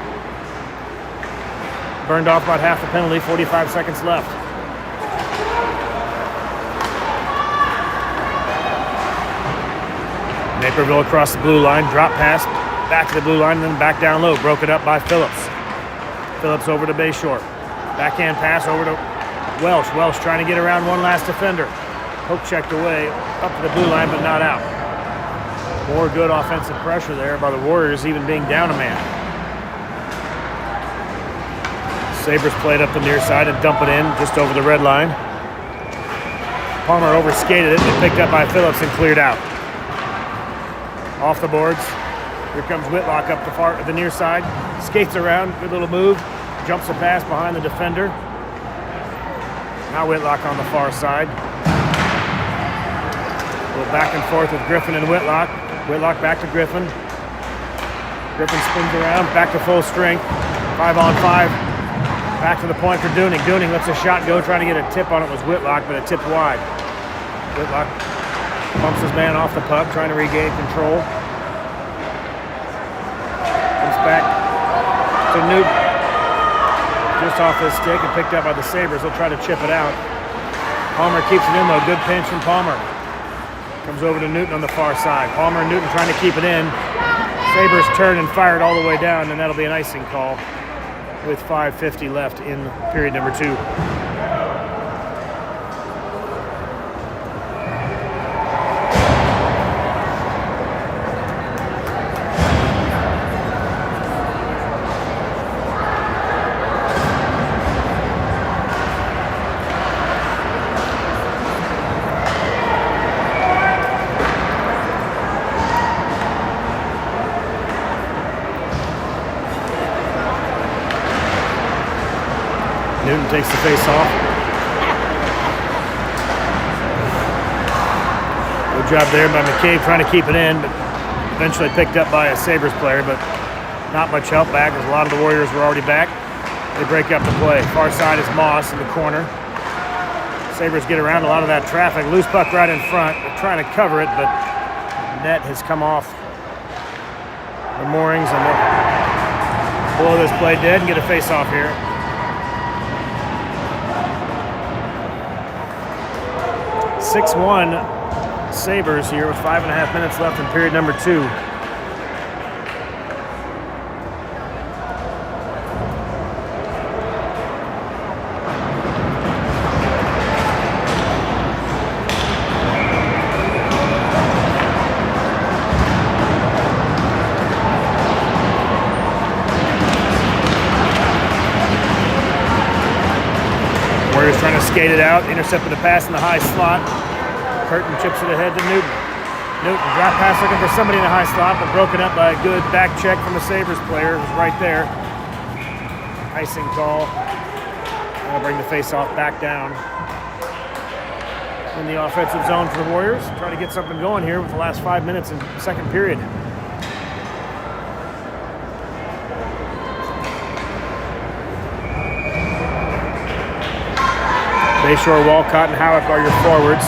Burned off about half the penalty, 45 seconds left. Naperville across the blue line, drop pass, back to the blue line, and then back down low. Broken up by Phillips. Phillips over to Bayshore. Backhand pass over to Welsh. Welsh trying to get around one last defender. Hook checked away, up to the blue line, but not out. More good offensive pressure there by the Warriors, even being down a man. Sabers played up the near side and dump it in just over the red line. Palmer overskated it and picked up by Phillips and cleared out. Off the boards. Here comes Whitlock up the near side. Skates around, good little move. Jumps the pass behind the defender. Now Whitlock on the far side. A little back and forth with Griffin and Whitlock. Whitlock back to Griffin. Griffin spins around, back to full strength. 5 on 5. Back to the point for Dooning. Dooning lets a shot go, trying to get a tip on it was Whitlock, but it tipped wide. Whitlock bumps his man off the puck, trying to regain control. Comes back to Newton. Just off his stick and picked up by the Sabers. They'll try to chip it out. Palmer keeps it in though. Good pinch from Palmer. Comes over to Newton on the far side. Palmer and Newton trying to keep it in. Sabers turned and fired all the way down, and that'll be an icing call with 5:50 left in period number 2. Newton takes the face off. Good job there by McCabe trying to keep it in, but eventually picked up by a Sabres player, but not much help back as a lot of the Warriors were already back. They break up the play. Far side is Moss in the corner. Sabres get around a lot of that traffic. Loose puck right in front. They're trying to cover it, but net has come off the moorings, and they'll blow this play dead and get a face off here. 6-1 Sabres here with 5.5 minutes left in period number 2. skated out, intercepted a pass in the high slot. Curtin chips it ahead to Newton. Newton, drop pass looking for somebody in the high slot, but broken up by a good back check from the Sabres player who's right there. Icing call. I'll bring the face-off back down in the offensive zone for the Warriors. Try to get something going here with the last 5 minutes in the second period. Bayshore, Walcott, and Howick are your forwards.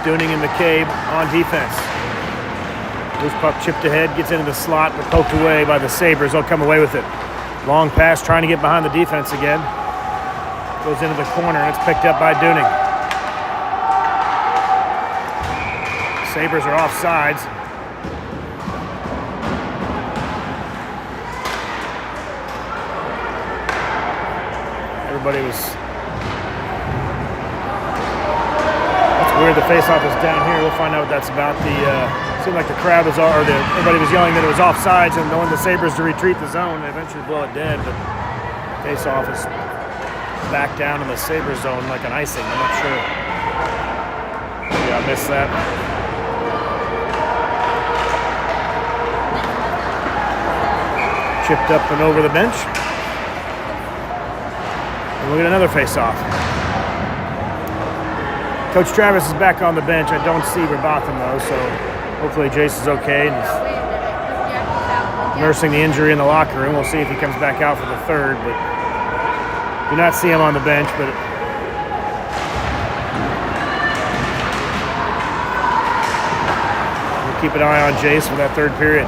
Dooning and McCabe on defense. Loose puck chipped ahead, gets into the slot, but poked away by the Sabres. They'll come away with it. Long pass, trying to get behind the defense again. Goes into the corner, and it's picked up by Dooning. Sabres are offsides. Everybody was... That's weird, the face-off is down here. We'll find out what that's about. Seemed like the crowd was, everybody was yelling that it was offsides and wanted the Sabres to retreat the zone and eventually blow it dead, but face-off is back down in the Sabres zone like an icing. I'm not sure. Yeah, I missed that. Chipped up and over the bench. And we'll get another face-off. Coach Travis is back on the bench. I don't see Rabotham though, so hopefully Jace is okay and he's nursing the injury in the locker room. We'll see if he comes back out for the third, but do not see him on the bench. But we'll keep an eye on Jace for that third period.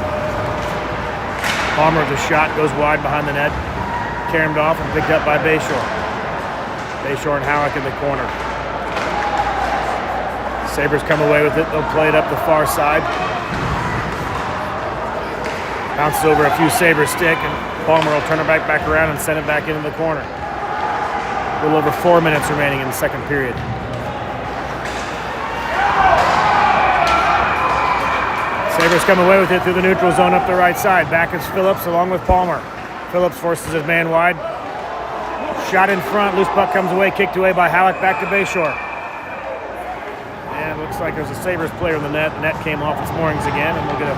Palmer with the shot goes wide behind the net, caromed off and picked up by Bayshore. Bayshore and Howick in the corner. Sabres come away with it. They'll play it up the far side. Bounces over a few Sabres stick, and Palmer will turn it back around and send it back into the corner. A little over 4 minutes remaining in the second period. Sabres come away with it through the neutral zone up the right side. Back is Phillips along with Palmer. Phillips forces his man wide. Shot in front. Loose puck comes away. Kicked away by Howick back to Bayshore. And it looks like there's a Sabres player in the net. The net came off its moorings again, and we'll get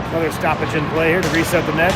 another stoppage in play here to reset the net.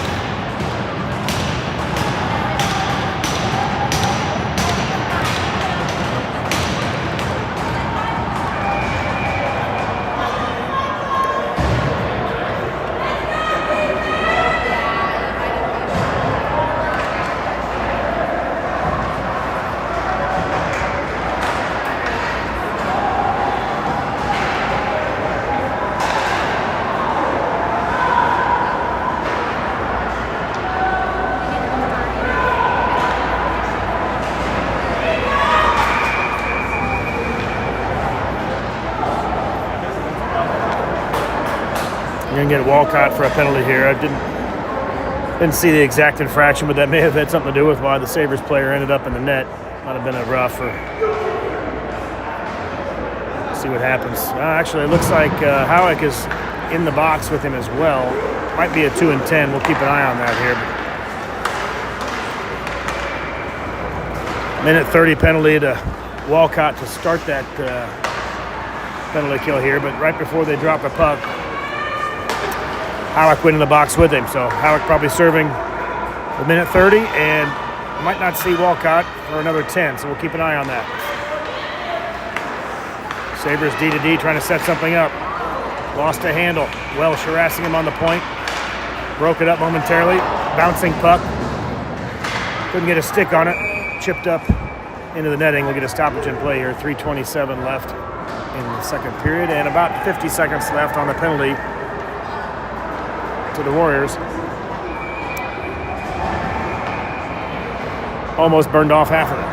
Going to get Walcott for a penalty here. I didn't see the exact infraction, but that may have had something to do with why the Sabres player ended up in the net. Might have been a rough or... Let's see what happens. Actually, it looks like Howick is in the box with him as well. Might be a 2 and 10. We'll keep an eye on that here. Minute 30 penalty to Walcott to start that penalty kill here, but right before they drop the puck, Howick went in the box with him, so Howick probably serving a minute 30, and might not see Walcott for another 10, so we'll keep an eye on that. Sabres D-to-D trying to set something up. Lost a handle. Welsh harassing him on the point. Broke it up momentarily. Bouncing puck. Couldn't get a stick on it. Chipped up into the netting. We'll get a stoppage in play here. 3:27 left in the second period, and about 50 seconds left on the penalty to the Warriors. Almost burned off half of it.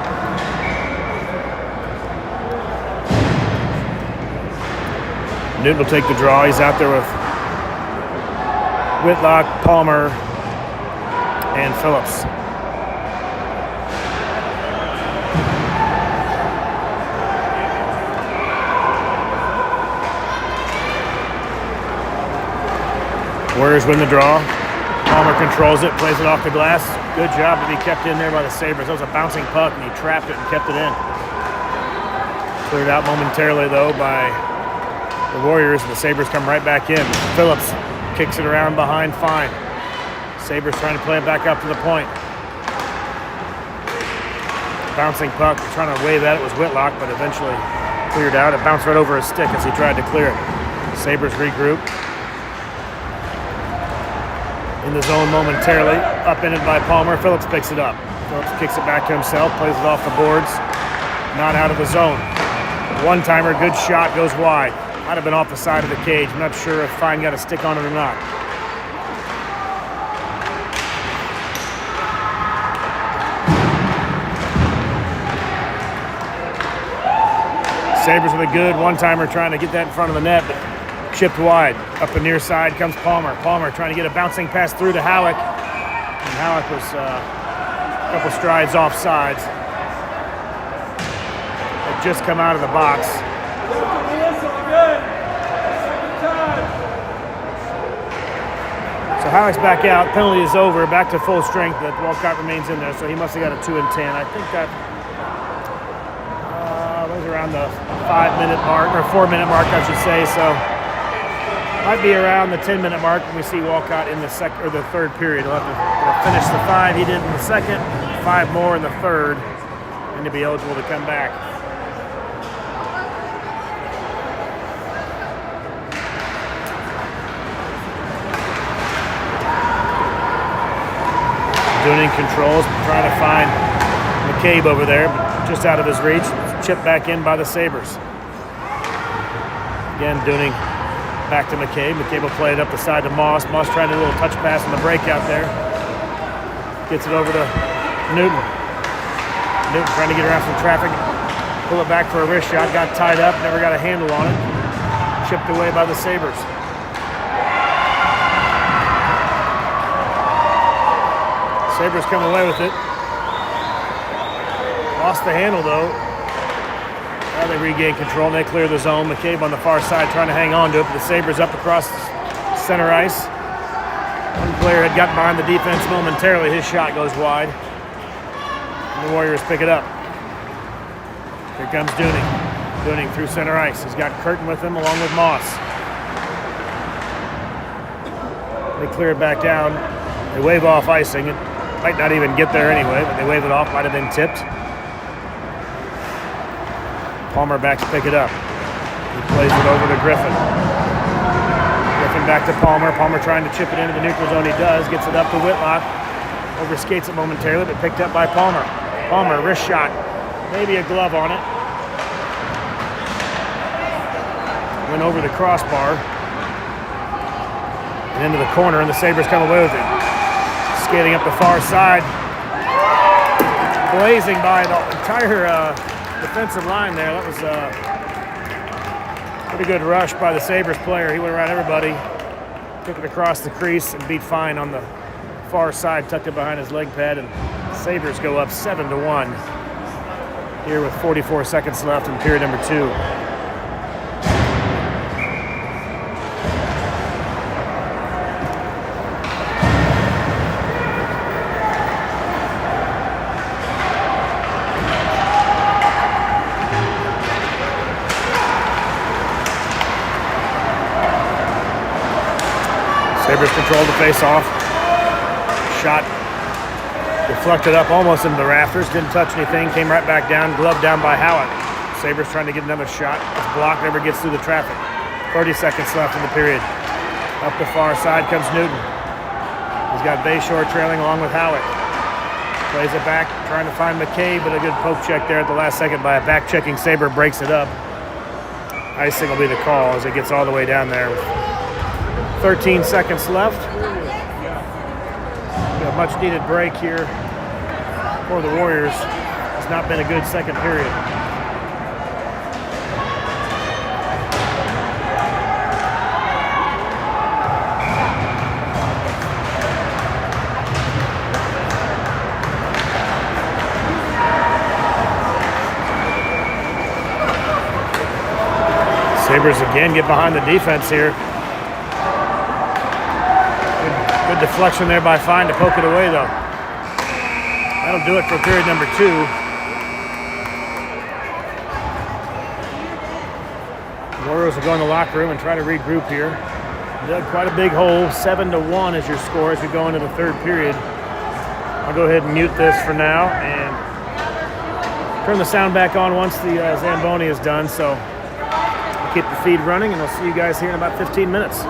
Newton will take the draw. He's out there with Whitlock, Palmer, and Phillips. Warriors win the draw. Palmer controls it, plays it off the glass. Good job to be kept in there by the Sabres. That was a bouncing puck, and he trapped it and kept it in. Cleared out momentarily, though, by the Warriors, and the Sabres come right back in. Phillips kicks it around behind, fine. Sabres trying to play it back up to the point. Bouncing puck, trying to wave at it was Whitlock, but eventually cleared out. It bounced right over his stick as he tried to clear it. Sabres regroup. In the zone momentarily, upended by Palmer. Phillips picks it up. Phillips kicks it back to himself, plays it off the boards. Not out of the zone. One-timer, good shot, goes wide. Might have been off the side of the cage. I'm not sure if Fine got a stick on it or not. Sabres with a good one-timer trying to get that in front of the net, but chipped wide. Up the near side comes Palmer. Palmer trying to get a bouncing pass through to Halleck. And Halleck was a couple strides off sides. Had just come out of the box. So Halleck's back out. Penalty is over. Back to full strength, but Walcott remains in there, so he must have got a 2 and 10. I think that was around the 5-minute mark, or 4-minute mark, I should say. So might be around the 10-minute mark when we see Walcott in the second or the third period. He'll have to finish the 5 he did in the second, 5 more in the third, and to be eligible to come back. Dooning controls, trying to find McCabe over there, but just out of his reach. Chipped back in by the Sabres. Again, Dooning back to McCabe. McCabe will play it up the side to Moss. Moss trying to do a little touch pass on the breakout there. Gets it over to Newton. Newton trying to get around some traffic. Pull it back for a wrist shot. Got tied up. Never got a handle on it. Chipped away by the Sabres. Sabres come away with it. Lost the handle, though. Now they regain control and they clear the zone. McCabe on the far side trying to hang on to it, but the Sabres up across center ice. One player had gotten behind the defense momentarily. His shot goes wide. And the Warriors pick it up. Here comes Dooning. Dooning through center ice. He's got Curtin with him along with Moss. They clear it back down. They wave off icing. It might not even get there anyway, but they wave it off. Might have been tipped. Palmer back to pick it up. He plays it over to Griffin. Griffin back to Palmer. Palmer trying to chip it into the neutral zone. He does. Gets it up to Whitlock. Overskates it momentarily, but picked up by Palmer. Palmer, wrist shot. Maybe a glove on it. Went over the crossbar. And into the corner, and the Sabres come away with it. Skating up the far side. Blazing by the entire defensive line there. That was a pretty good rush by the Sabres player. He went around everybody, took it across the crease, and beat Fine on the far side, tucked it behind his leg pad, and the Sabres go up 7-1 here with 44 seconds left in period number 2. Sabres controlled the face-off. Shot deflected up almost into the rafters. Didn't touch anything. Came right back down. Gloved down by Halleck. Sabres trying to get another shot. It's blocked. Never gets through the traffic. 30 seconds left in the period. Up the far side comes Newton. He's got Bayshore trailing along with Halleck. Plays it back. Trying to find McCabe, but a good poke check there at the last second by a back-checking Sabre. Breaks it up. Icing will be the call as it gets all the way down there. 13 seconds left. A much needed break here for the Warriors. It's not been a good second period. Sabres again get behind the defense here. Good Good deflection there by Fine to poke it away, though. That'll do it for period number 2. Warriors will go in the locker room and try to regroup here. Dug quite a big hole. 7-1 is your score as we go into the third period. I'll go ahead and mute this for now and turn the sound back on once the Zamboni is done. So we'll keep the feed running, and I'll see you guys here in about 15 minutes.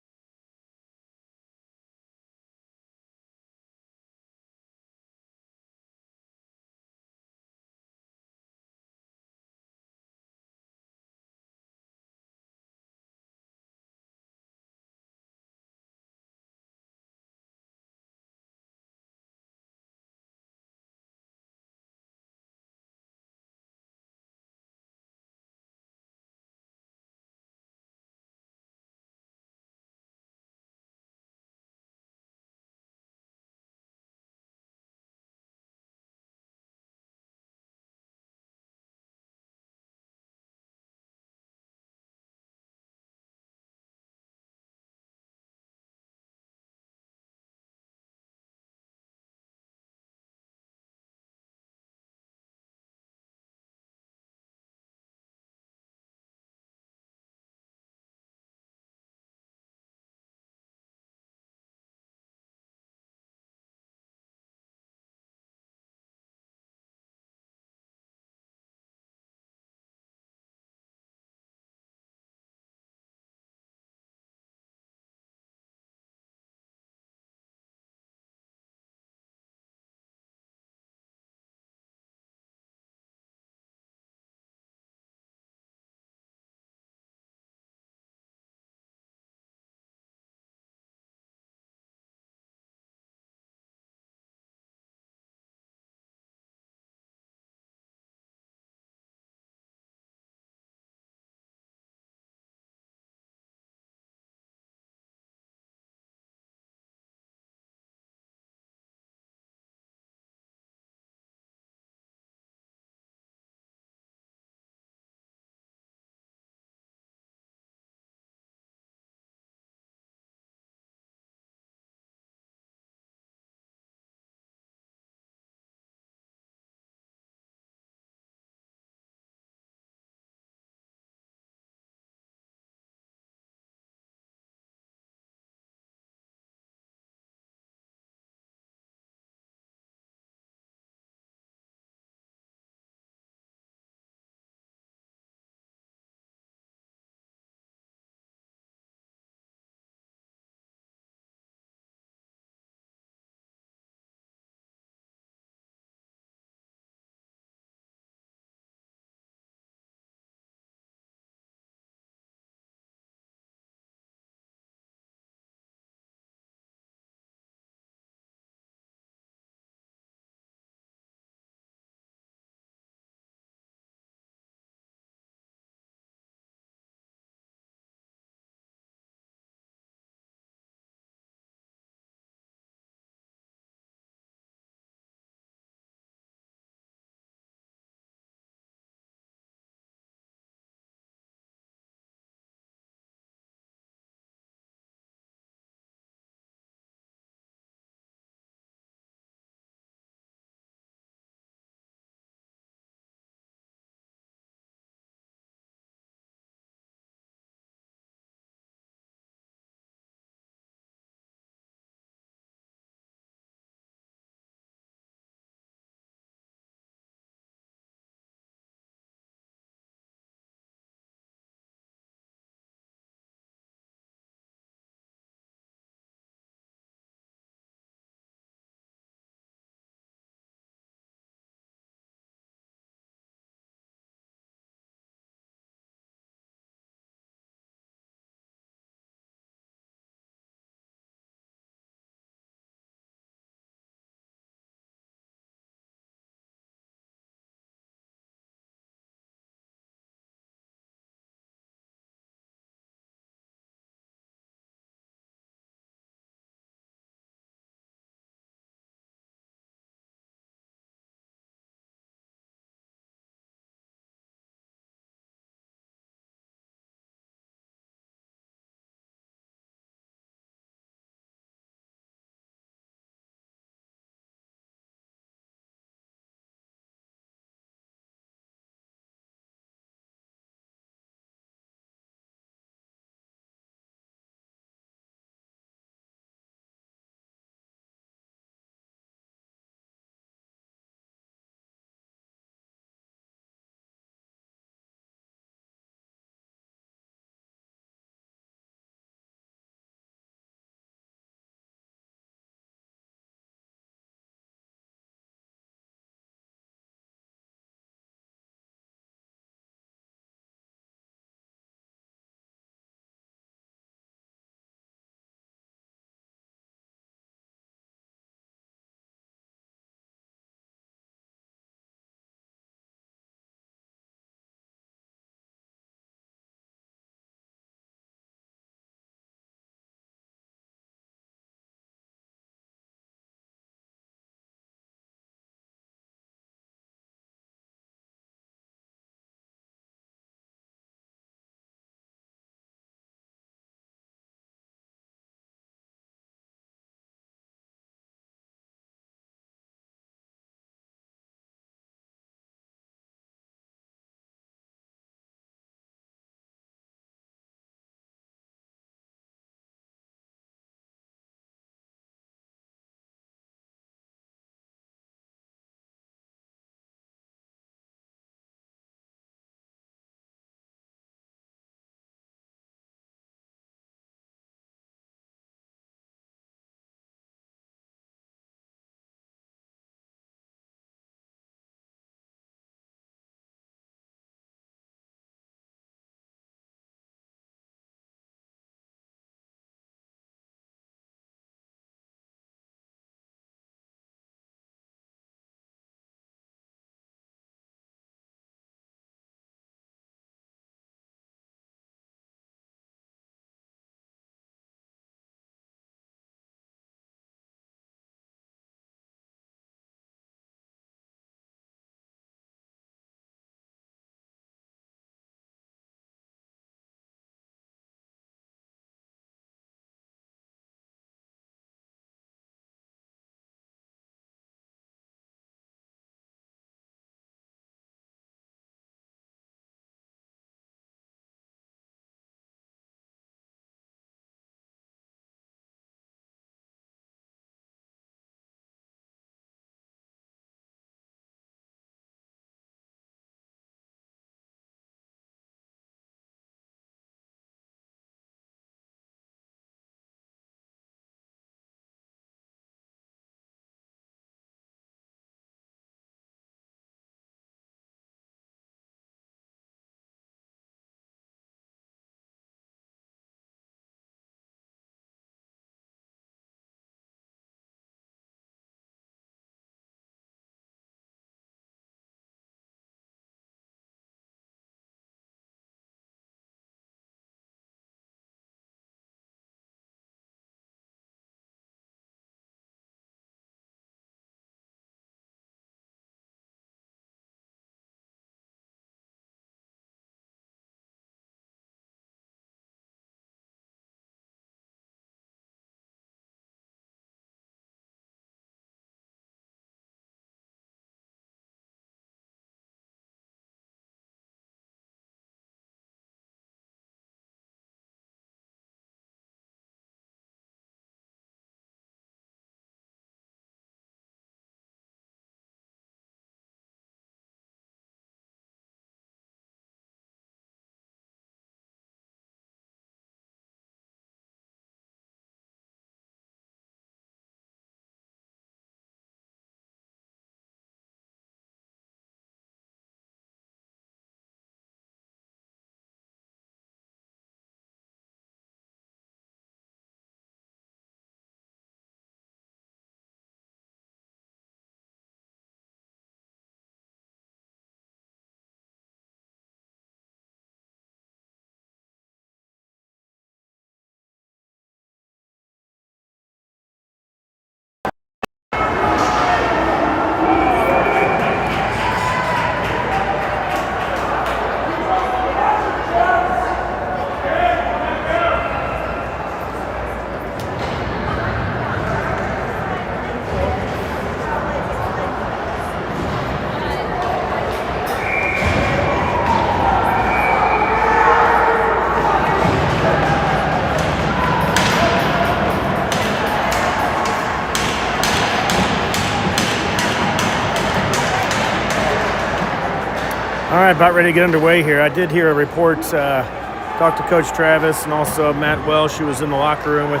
All right, about ready to get underway here. I did hear a report, talked to Coach Travis and also Matt Welsh, who was in the locker room with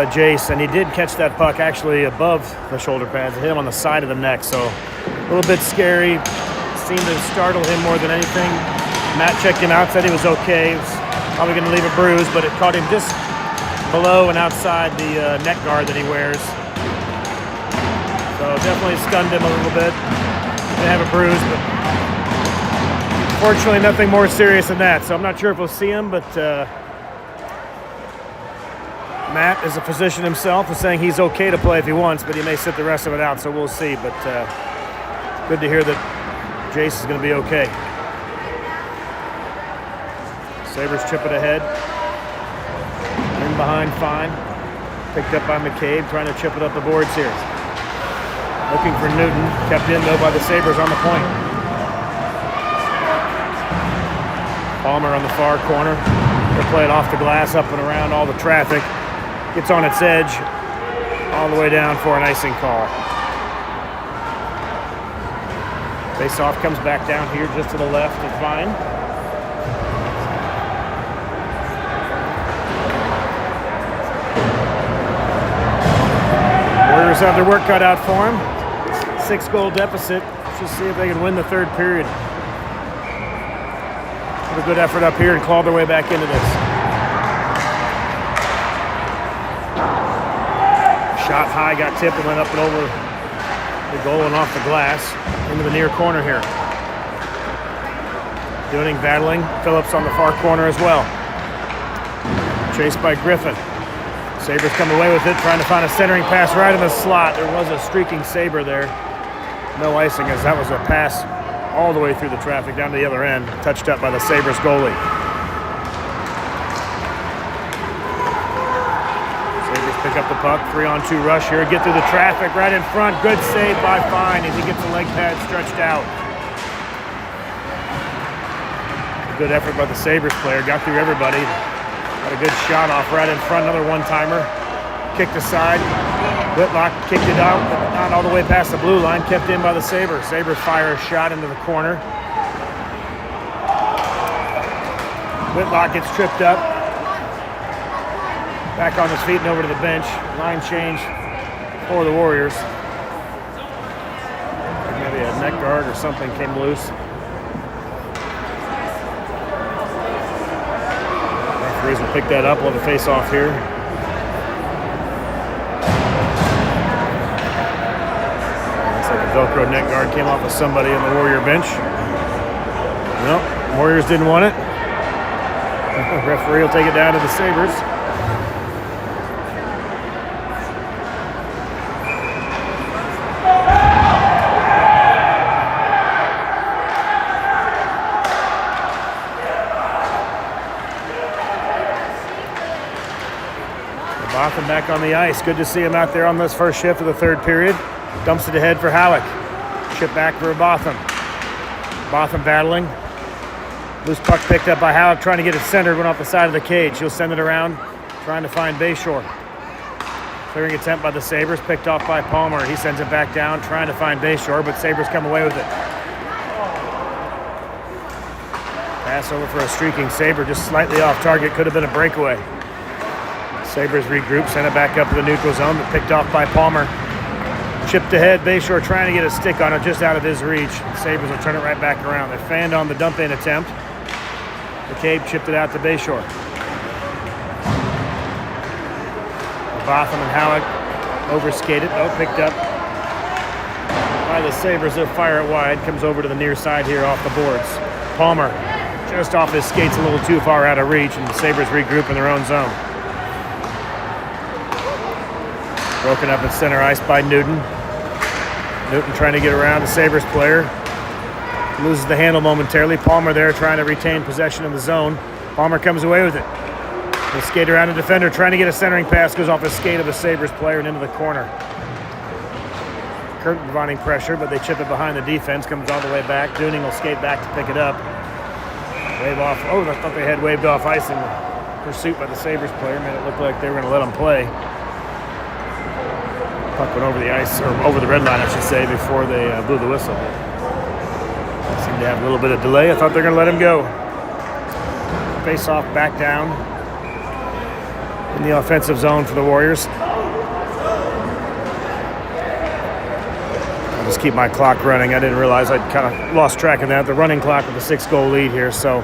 Jace, and he did catch that puck actually above the shoulder pads. It hit him on the side of the neck, so a little bit scary. Seemed to startle him more than anything. Matt checked him out, said he was okay. He was probably going to leave a bruise, but it caught him just below and outside the neck guard that he wears. So definitely stunned him a little bit. Didn't have a bruise, but fortunately nothing more serious than that. So I'm not sure if we'll see him, but Matt, as a physician himself, is saying he's okay to play if he wants, but he may sit the rest of it out, so we'll see. But good to hear that Jace is going to be okay. Sabers chip it ahead. In behind, fine. Picked up by McCabe, trying to chip it up the boards here. Looking for Newton, kept in though by the Sabers on the point. Palmer on the far corner. They'll play it off the glass, up and around all the traffic. Gets on its edge, all the way down for an icing call. Face-off comes back down here just to the left and fine. Warriors have their work cut out for them. 6-goal deficit. Let's just see if they can win the third period. Put a good effort up here and claw their way back into this. Shot high, got tipped and went up and over the goal and off the glass into the near corner here. Dooning battling. Phillips on the far corner as well. Chased by Griffin. Sabers come away with it, trying to find a centering pass right in the slot. There was a streaking Saber there. No icing, as that was a pass all the way through the traffic down to the other end, touched up by the Sabres goalie. Sabres pick up the puck, 3-on-2 rush here, get through the traffic right in front. Good save by Fine as he gets the leg pad stretched out. A good effort by the Sabres player, got through everybody. Got a good shot off right in front, another one-timer. Kicked aside. Whitlock kicked it out, but not all the way past the blue line, kept in by the Sabres. Sabres fire a shot into the corner. Whitlock gets tripped up. Back on his feet and over to the bench. Line change for the Warriors. Maybe a neck guard or something came loose. Referees will pick that up. We'll have a face-off here. Looks like a Velcro neck guard came off of somebody on the Warrior bench. No, Warriors didn't want it. Referee will take it down to the Sabres. Botham back on the ice. Good to see him out there on this first shift of the third period. Dumps it ahead for Halleck. Chip back for Botham. Botham battling. Loose puck picked up by Halleck, trying to get it centered, went off the side of the cage. He'll send it around, trying to find Bayshore. Clearing attempt by the Sabres, picked off by Palmer. He sends it back down, trying to find Bayshore, but Sabres come away with it. Pass over for a streaking Sabre, just slightly off target. Could have been a breakaway. Sabres regroup, send it back up to the neutral zone, but picked off by Palmer. Chipped ahead, Bayshore trying to get a stick on it, just out of his reach. Sabres will turn it right back around. They fanned on the dump-in attempt. McCabe chipped it out to Bayshore. Botham and Halleck overskated, though, picked up by the Sabres. They'll fire it wide, comes over to the near side here off the boards. Palmer just off his skates, a little too far out of reach, and the Sabres regroup in their own zone. Broken up at center ice by Newton. Newton trying to get around the Sabres player. Loses the handle momentarily. Palmer there trying to retain possession of the zone. Palmer comes away with it. They skate around a defender trying to get a centering pass. Goes off the skate of the Sabres player and into the corner. Curtin providing pressure, but they chip it behind the defense. Comes all the way back. Dooning will skate back to pick it up. Wave off. Oh, I thought they had waved off icing. Pursuit by the Sabres player made it look like they were going to let them play. Puck went over the ice, or over the red line, I should say, before they blew the whistle. Seemed to have a little bit of delay. I thought they were going to let him go. Face off back down in the offensive zone for the Warriors. I'll just keep my clock running. I didn't realize I'd kind of lost track of that. The running clock with a 6-goal lead here, so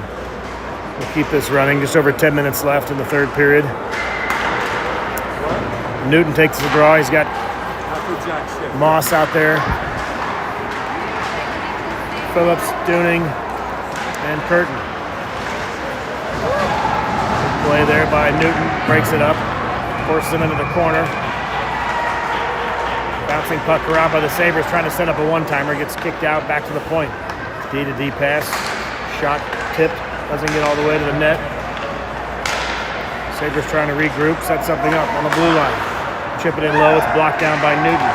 we'll keep this running. Just over 10 minutes left in the third period. Newton takes the draw. He's got Moss out there. Phillips, Dooning, and Curtin. Play there by Newton. Breaks it up. Forces him into the corner. Bouncing puck around by the Sabres, trying to set up a one-timer. Gets kicked out, back to the point. D-to-D pass. Shot tipped. Doesn't get all the way to the net. Sabres trying to regroup. Set something up on the blue line. Chip it in low. It's blocked down by Newton.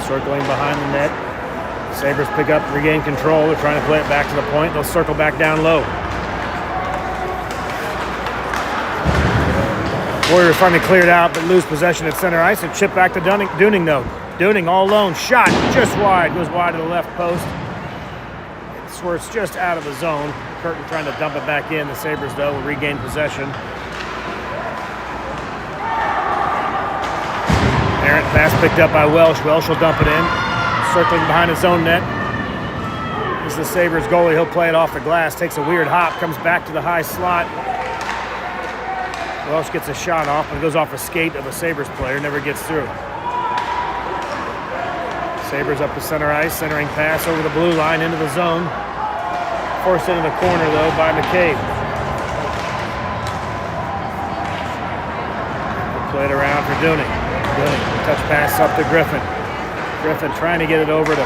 Circling behind the net. Sabres pick up, regain control. They're trying to play it back to the point. They'll circle back down low. Warriors finally cleared out, but lose possession at center ice and chip back to Dooning though. Dooning all alone. Shot just wide. Goes wide to the left post. It swerves just out of the zone. Curtin trying to dump it back in. The Sabres, though, will regain possession. Errant pass picked up by Welsh. Welsh will dump it in. Circling behind his own net. This is the Sabres goalie. He'll play it off the glass. Takes a weird hop. Comes back to the high slot. Welsh gets a shot off, but it goes off a skate of a Sabres player. Never gets through. Sabres up to center ice. Centering pass over the blue line into the zone. Forced into the corner, though, by McCabe. Played around for Dooning. Dooning, touch pass up to Griffin. Griffin trying to get it over to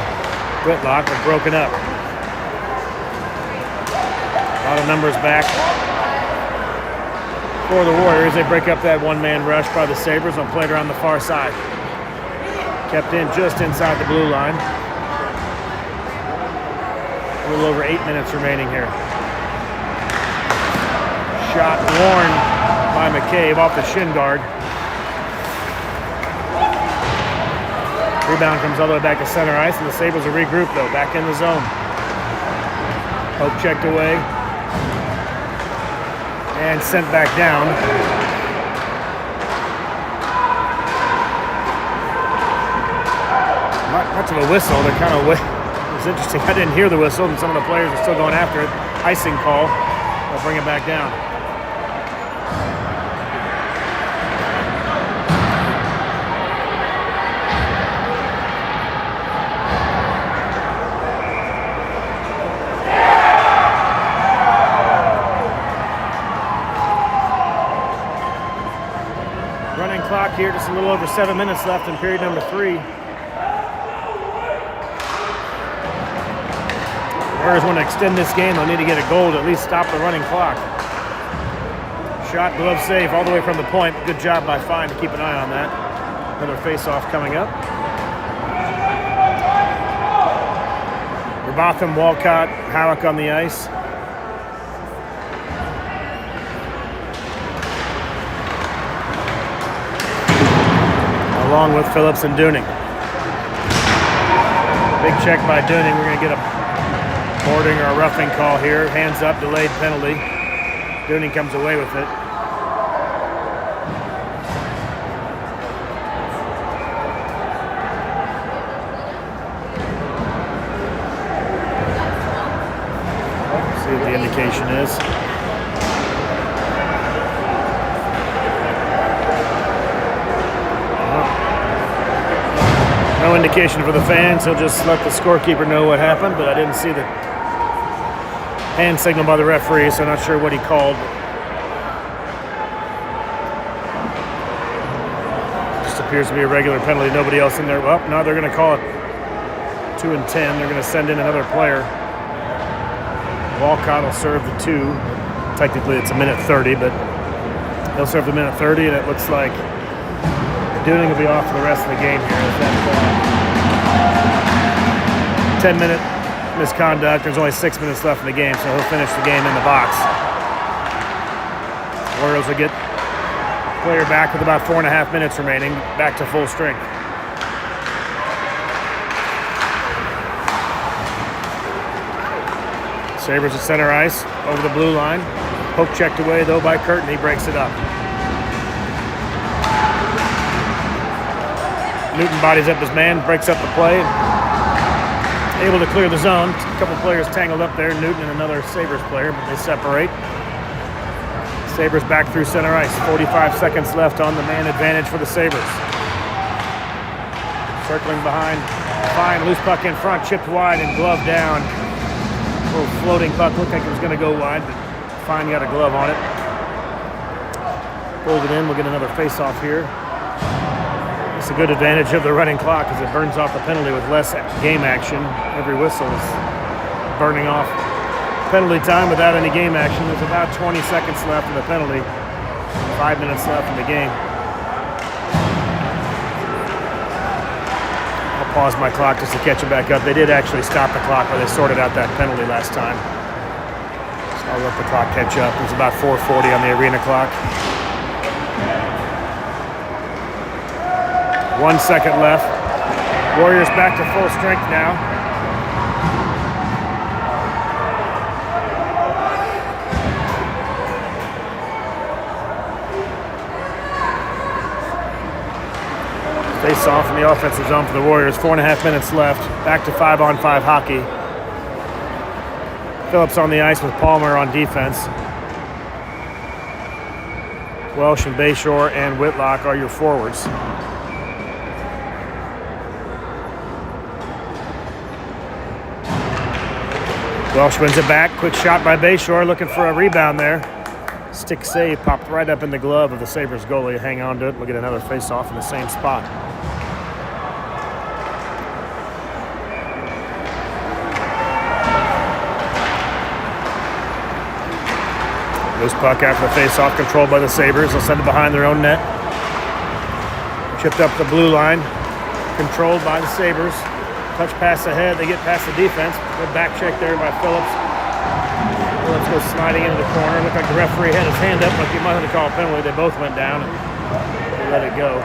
Whitlock, but broken up. A lot of numbers back for the Warriors. They break up that one-man rush by the Sabres and play it around the far side. Kept in just inside the blue line. A little over 8 minutes remaining here. Shot worn by McCabe off the shin guard. Rebound comes all the way back to center ice, and the Sabres will regroup, though, back in the zone. Pope checked away. And sent back down. Not much of a whistle. They're kind of... It was interesting. I didn't hear the whistle, and some of the players are still going after it. Icing call. They'll bring it back down. Running clock here, just a little over 7 minutes left in period number 3. Warriors want to extend this game. They'll need to get a goal to at least stop the running clock. Shot, glove save all the way from the point. Good job by Fine to keep an eye on that. Another face-off coming up. Robotham, Walcott, Howick on the ice. Along with Phillips and Dooning. Big check by Dooning. We're going to get a boarding or a roughing call here. Hands up, delayed penalty. Dooning comes away with it. See what the indication is. No indication for the fans. He'll just let the scorekeeper know what happened, but I didn't see the hand signal by the referee, so I'm not sure what he called. Just appears to be a regular penalty. Nobody else in there. Well, no, they're going to call it 2 and 10. They're going to send in another player. Walcott will serve the 2. Technically, it's a minute 30, but he'll serve the minute 30, and it looks like Dooning will be off for the rest of the game here. That 10-minute misconduct. There's only 6 minutes left in the game, so he'll finish the game in the box. Warriors will get player back with about 4.5 minutes remaining, back to full strength. Sabers at center ice, over the blue line. Poke checked away though by Curtin, he breaks it up. Newton bodies up his man, breaks up the play. Able to clear the zone. A couple players tangled up there, Newton and another Sabers player, but they separate. Sabers back through center ice. 45 seconds left on the man advantage for the Sabers. Circling behind. Fine, loose puck in front, chipped wide and glove down. Little floating puck, looked like it was going to go wide, but Fine got a glove on it. Pulled it in, we'll get another face-off here. It's a good advantage of the running clock as it burns off the penalty with less game action. Every whistle is burning off penalty time without any game action. There's about 20 seconds left in the penalty, 5 minutes left in the game. I'll pause my clock just to catch it back up. They did actually stop the clock where they sorted out that penalty last time. So I'll let the clock catch up. It's about 4:40 on the arena clock. 1 second left. Warriors back to full strength now. Face off in the offensive zone for the Warriors. 4.5 minutes left. Back to 5-on-5 hockey. Phillips on the ice with Palmer on defense. Welsh and Bayshore and Whitlock are your forwards. Welsh wins it back. Quick shot by Bayshore, looking for a rebound there. Stick save popped right up in the glove of the Sabres goalie. Hang on to it. We'll get another face-off in the same spot. Loose puck after the face-off, controlled by the Sabres. They'll send it behind their own net. Chipped up the blue line, controlled by the Sabres. Touch pass ahead, they get past the defense. Good back check there by Phillips. Phillips goes sliding into the corner. Looked like the referee had his hand up, like he might have to call a penalty. They both went down and they let it go.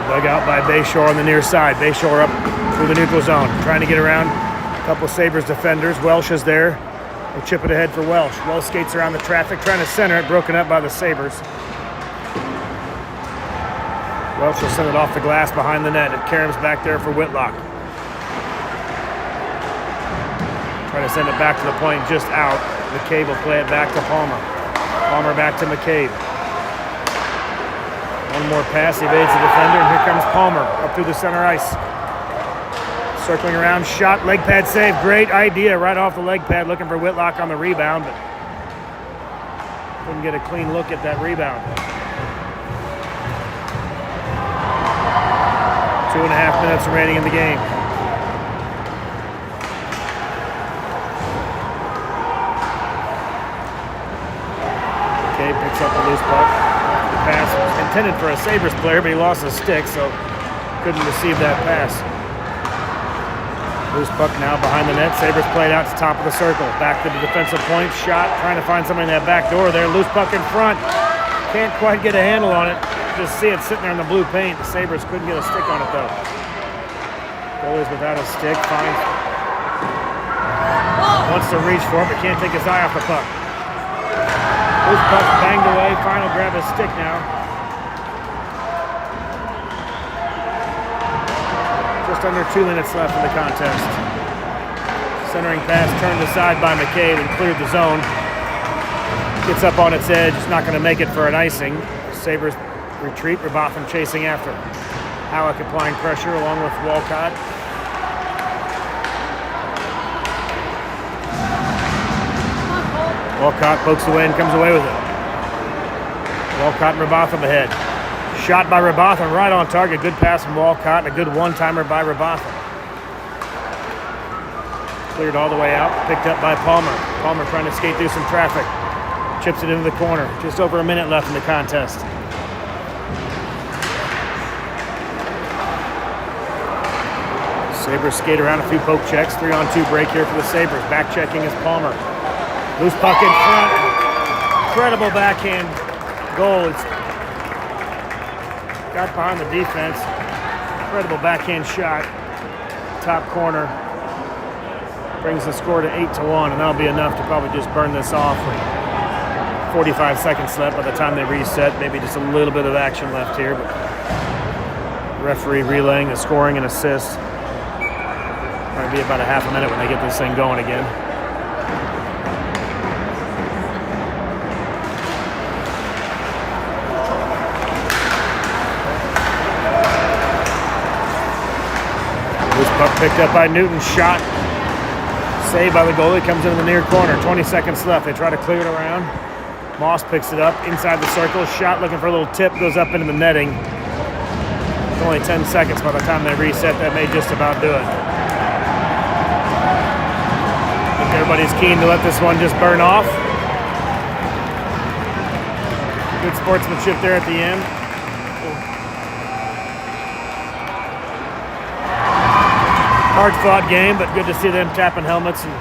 Dug out by Bayshore on the near side. Bayshore up through the neutral zone, trying to get around a couple Sabres defenders. Welsh is there. We'll chip it ahead for Welsh. Welsh skates around the traffic, trying to center it, broken up by the Sabres. Welsh will send it off the glass behind the net. It caroms back there for Whitlock. Trying to send it back to the point, just out. McCabe will play it back to Palmer. Palmer back to McCabe. One more pass, evades the defender, and here comes Palmer up through the center ice. Circling around, shot, leg pad save. Great idea right off the leg pad, looking for Whitlock on the rebound, but couldn't get a clean look at that rebound. 2.5 minutes remaining in the game. Okay, picks up the loose puck. The pass was intended for a Sabres player, but he lost his stick, so couldn't receive that pass. Loose puck now behind the net. Sabres played out to top of the circle. Back to the defensive point. Shot, trying to find somebody in that back door there. Loose puck in front. Can't quite get a handle on it. Just see it sitting there in the blue paint. The Sabres couldn't get a stick on it though. Goalie's without a stick. Finds. Wants to reach for it, but can't take his eye off the puck. Loose puck banged away. Fine will grab his stick now. Just under 2 minutes left in the contest. Centering pass turned aside by McCabe and cleared the zone. Gets up on its edge. It's not going to make it for an icing. Sabres retreat. Rabotham chasing after. Halleck applying pressure along with Walcott. Walcott pokes away and comes away with it. Walcott and Rabotham ahead. Shot by Rabotham right on target. Good pass from Walcott and a good one-timer by Rabotham. Cleared all the way out. Picked up by Palmer. Palmer trying to skate through some traffic. Chips it into the corner. Just over a minute left in the contest. Sabres skate around a few poke checks. 3-on-2 break here for the Sabres. Back checking is Palmer. Loose puck in front. Incredible backhand goal. It's got behind the defense. Incredible backhand shot. Top corner. Brings the score to 8-1, and that'll be enough to probably just burn this off with 45 seconds left by the time they reset. Maybe just a little bit of action left here, but referee relaying the scoring and assist. Might be about a half a minute when they get this thing going again. This puck picked up by Newton, shot, saved by the goalie, comes in the near corner. 20 seconds left. They try to clear it around. Moss picks it up inside the circle. Shot looking for a little tip, goes up into the netting. It's only 10 seconds by the time they reset. That may just about do it. I think everybody's keen to let this one just burn off. Good sportsmanship there at the end. Hard-fought game, but good to see them tapping helmets. And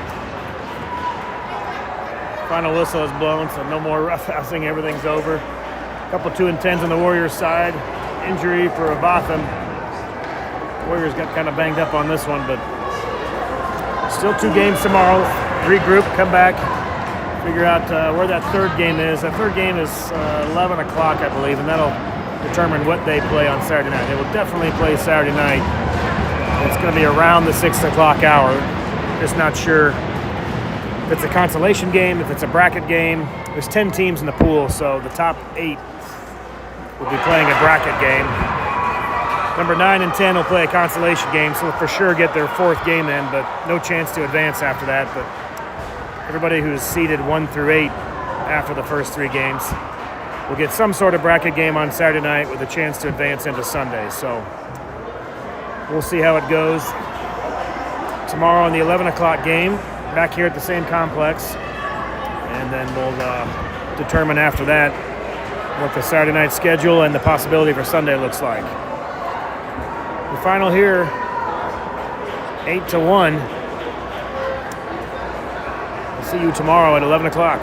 final whistle is blown, so no more roughhousing. Everything's over. A couple 2-10s on the Warriors side. Injury for Avatham. Warriors got kind of banged up on this one, but still 2 games tomorrow. Regroup, come back, figure out where that third game is. That third game is 11 o'clock, I believe, and that'll determine what they play on Saturday night. They will definitely play Saturday night. It's going to be around the 6 o'clock hour. Just not sure if it's a consolation game, if it's a bracket game. There's 10 teams in the pool, so the top 8 will be playing a bracket game. Number 9 and 10 will play a consolation game, so they'll for sure get their 4th game in, but no chance to advance after that. But everybody who's seeded 1 through 8 after the first 3 games will get some sort of bracket game on Saturday night with a chance to advance into Sunday. So we'll see how it goes. Tomorrow in the 11 o'clock game, back here at the same complex. And then we'll determine after that what the Saturday night schedule and the possibility for Sunday looks like. The final here, 8-1. We'll see you tomorrow at 11 o'clock.